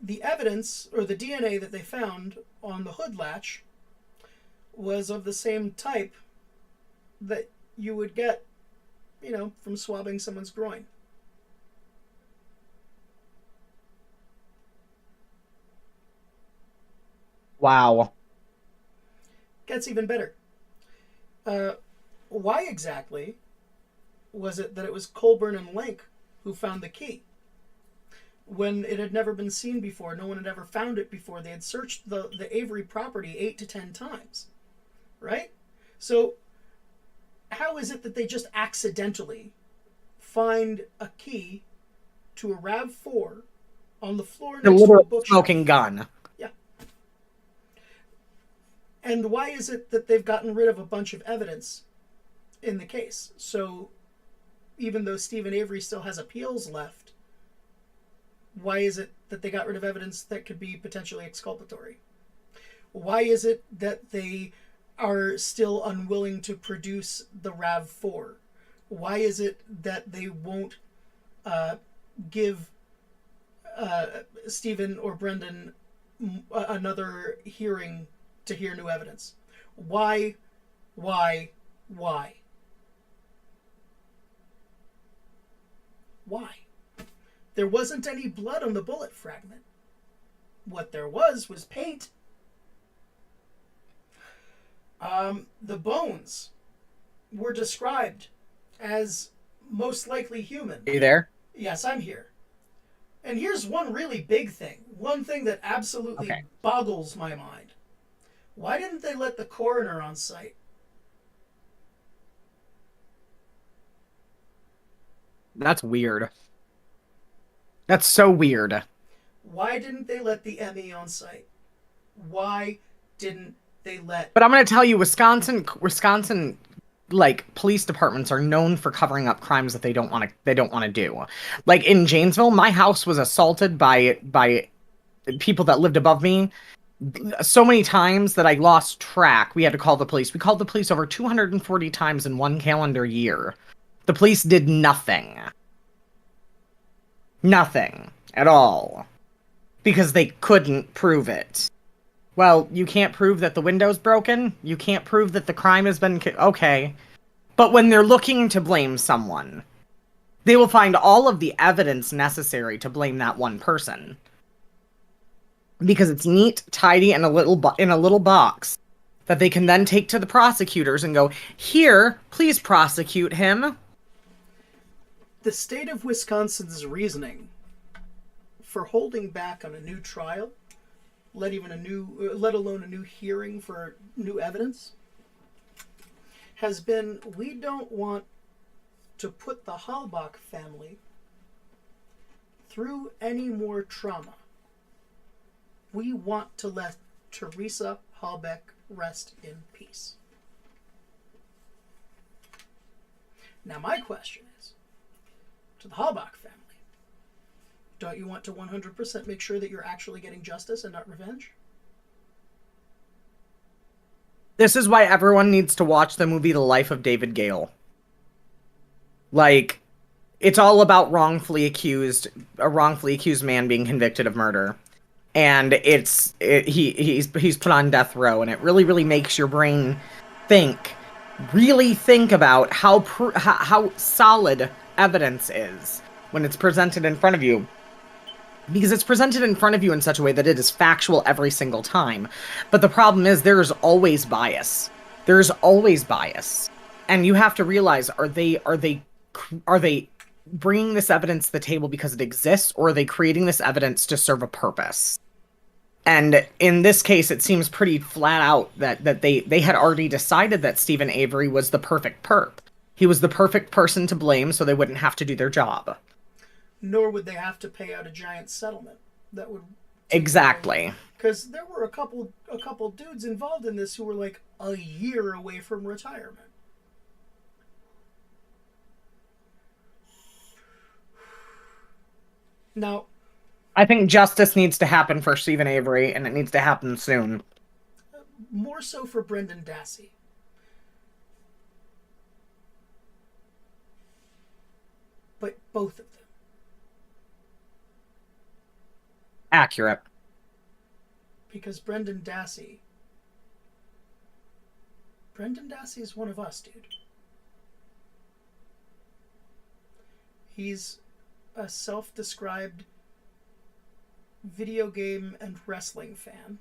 The evidence, or the DNA that they found on the hood latch, was of the same type that you would get, from swabbing someone's groin. Wow. Gets even better. Why exactly was it that it was Colburn and Link who found the key? When it had never been seen before, no one had ever found it before. They had searched the Avery property 8 to 10 times, right? So how is it that they just accidentally find a key to a RAV4 on the floor The next to a little bookshelf? smoking gun. Yeah. And why is it that they've gotten rid of a bunch of evidence in the case? So even though Stephen Avery still has appeals left, why is it that they got rid of evidence that could be potentially exculpatory? Why is it that they are still unwilling to produce the RAV4? Why is it that they won't give Stephen or Brendan another hearing to hear new evidence? Why? Why? Why? There wasn't any blood on the bullet fragment. What there was paint. The bones were described as most likely human. Are you there? Yes, I'm here. And here's one really big thing. One thing that absolutely boggles my mind. Why didn't they let the coroner on site? That's weird. That's so weird. Why didn't they let the ME on site? Why didn't they let... But I'm going to tell you, Wisconsin, like, police departments are known for covering up crimes that they don't want to do. Like, in Janesville, my house was assaulted by people that lived above me so many times that I lost track. We had to call the police. We called the police over 240 times in one calendar year. The police did nothing. Nothing at all. Because they couldn't prove it. Well, you can't prove that the window's broken? You can't prove that the crime has been... Okay. But when they're looking to blame someone, they will find all of the evidence necessary to blame that one person. Because it's neat, tidy, and in a little box that they can then take to the prosecutors and go, here, please prosecute him. The state of Wisconsin's reasoning for holding back on a new trial, let alone a new hearing for new evidence, has been, we don't want to put the Halbach family through any more trauma. We want to let Teresa Halbach rest in peace. Now my question is, to the Halbach family, don't you want to 100% make sure that you're actually getting justice and not revenge? This is why everyone needs to watch the movie The Life of David Gale. Like, it's all about a wrongfully accused man being convicted of murder. And he's put on death row, and it really, really makes your brain really think about how solid evidence is when it's presented in front of you. Because it's presented in front of you in such a way that it is factual every single time. But the problem is there is always bias. There's always bias. And you have to realize, are they bringing this evidence to the table because it exists, or are they creating this evidence to serve a purpose? And in this case, it seems pretty flat out that they had already decided that Stephen Avery was the perfect perp. He was the perfect person to blame, so they wouldn't have to do their job. Nor would they have to pay out a giant settlement that would... Exactly. Because there were a couple dudes involved in this who were like a year away from retirement. Now, I think justice needs to happen for Stephen Avery, and it needs to happen soon. More so for Brendan Dassey. But both of them. Accurate. Because Brendan Dassey is one of us, dude. He's a self-described video game and wrestling fan.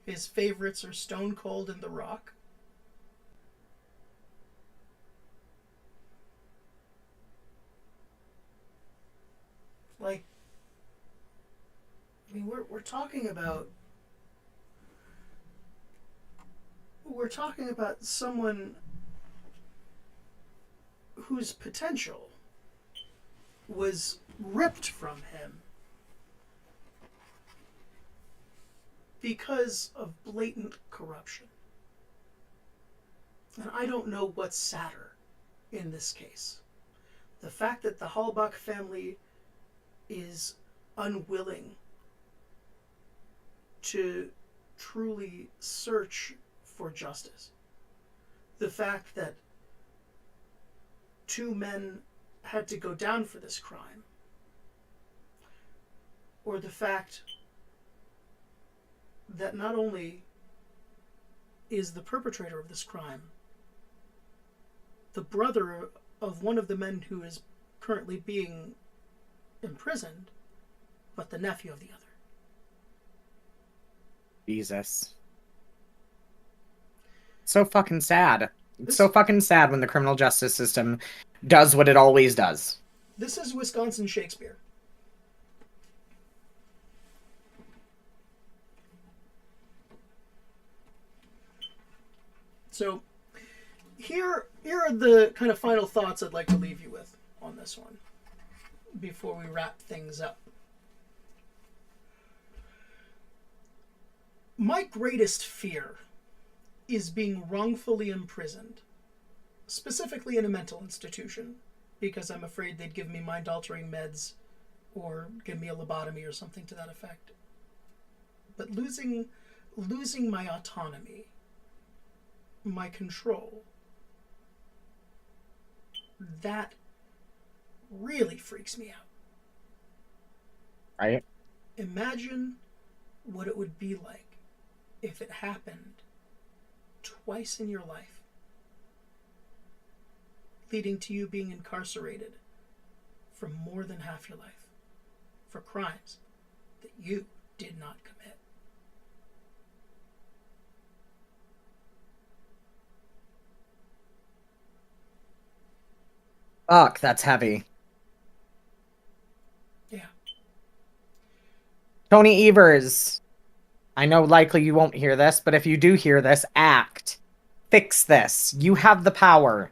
His favorites are Stone Cold and The Rock. Like, I mean, we're talking about someone whose potential was ripped from him because of blatant corruption. And I don't know what's sadder in this case. The fact that the Halbach family is unwilling to truly search for justice. The fact that two men had to go down for this crime. Or the fact that not only is the perpetrator of this crime the brother of one of the men who is currently being imprisoned, but the nephew of the other. Jesus. So fucking sad. It's so fucking sad when the criminal justice system does what it always does. This is Wisconsin Shakespeare. So, here are the kind of final thoughts I'd like to leave you with on this one, before we wrap things up. My greatest fear is being wrongfully imprisoned, specifically in a mental institution, because I'm afraid they'd give me mind-altering meds or give me a lobotomy or something to that effect. But losing my autonomy, my control, that really freaks me out. Right? Imagine what it would be like if it happened twice in your life, leading to you being incarcerated for more than half your life for crimes that you did not commit. Fuck, that's heavy. Yeah. Tony Evers, I know likely you won't hear this, but if you do hear this, act. Fix this. You have the power.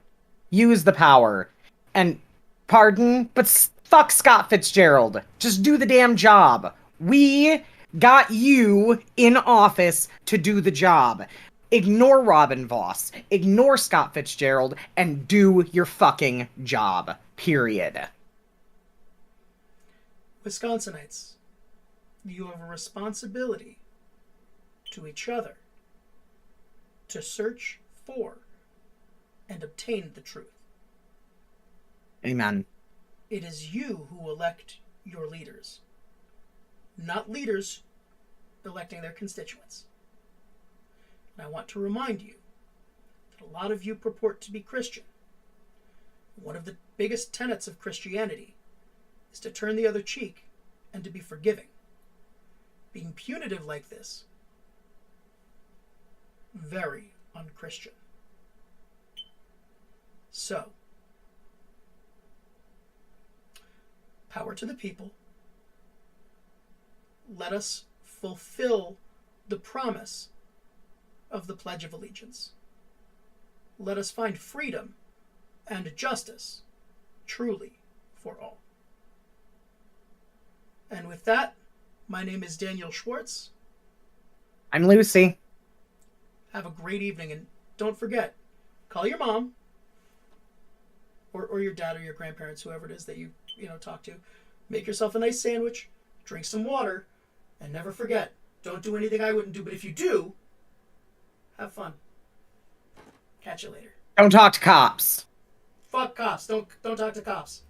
Use the power. And, pardon, but fuck Scott Fitzgerald. Just do the damn job. We got you in office to do the job. Ignore Robin Voss. Ignore Scott Fitzgerald and do your fucking job. Period. Wisconsinites, you have a responsibility to each other to search for and obtain the truth. Amen. It is you who elect your leaders, not leaders electing their constituents. And I want to remind you that a lot of you purport to be Christian. One of the biggest tenets of Christianity is to turn the other cheek and to be forgiving. Being punitive like this, very unchristian. So, power to the people. Let us fulfill the promise of the Pledge of Allegiance. Let us find freedom and justice truly for all. And with that, my name is Daniel Schwartz. I'm Lucy. Have a great evening, and don't forget, call your mom or your dad or your grandparents, whoever it is that you talk to. Make yourself a nice sandwich, drink some water, and never forget, don't do anything I wouldn't do, but if you do, have fun. Catch you later. Don't talk to cops. Fuck cops. Don't talk to cops.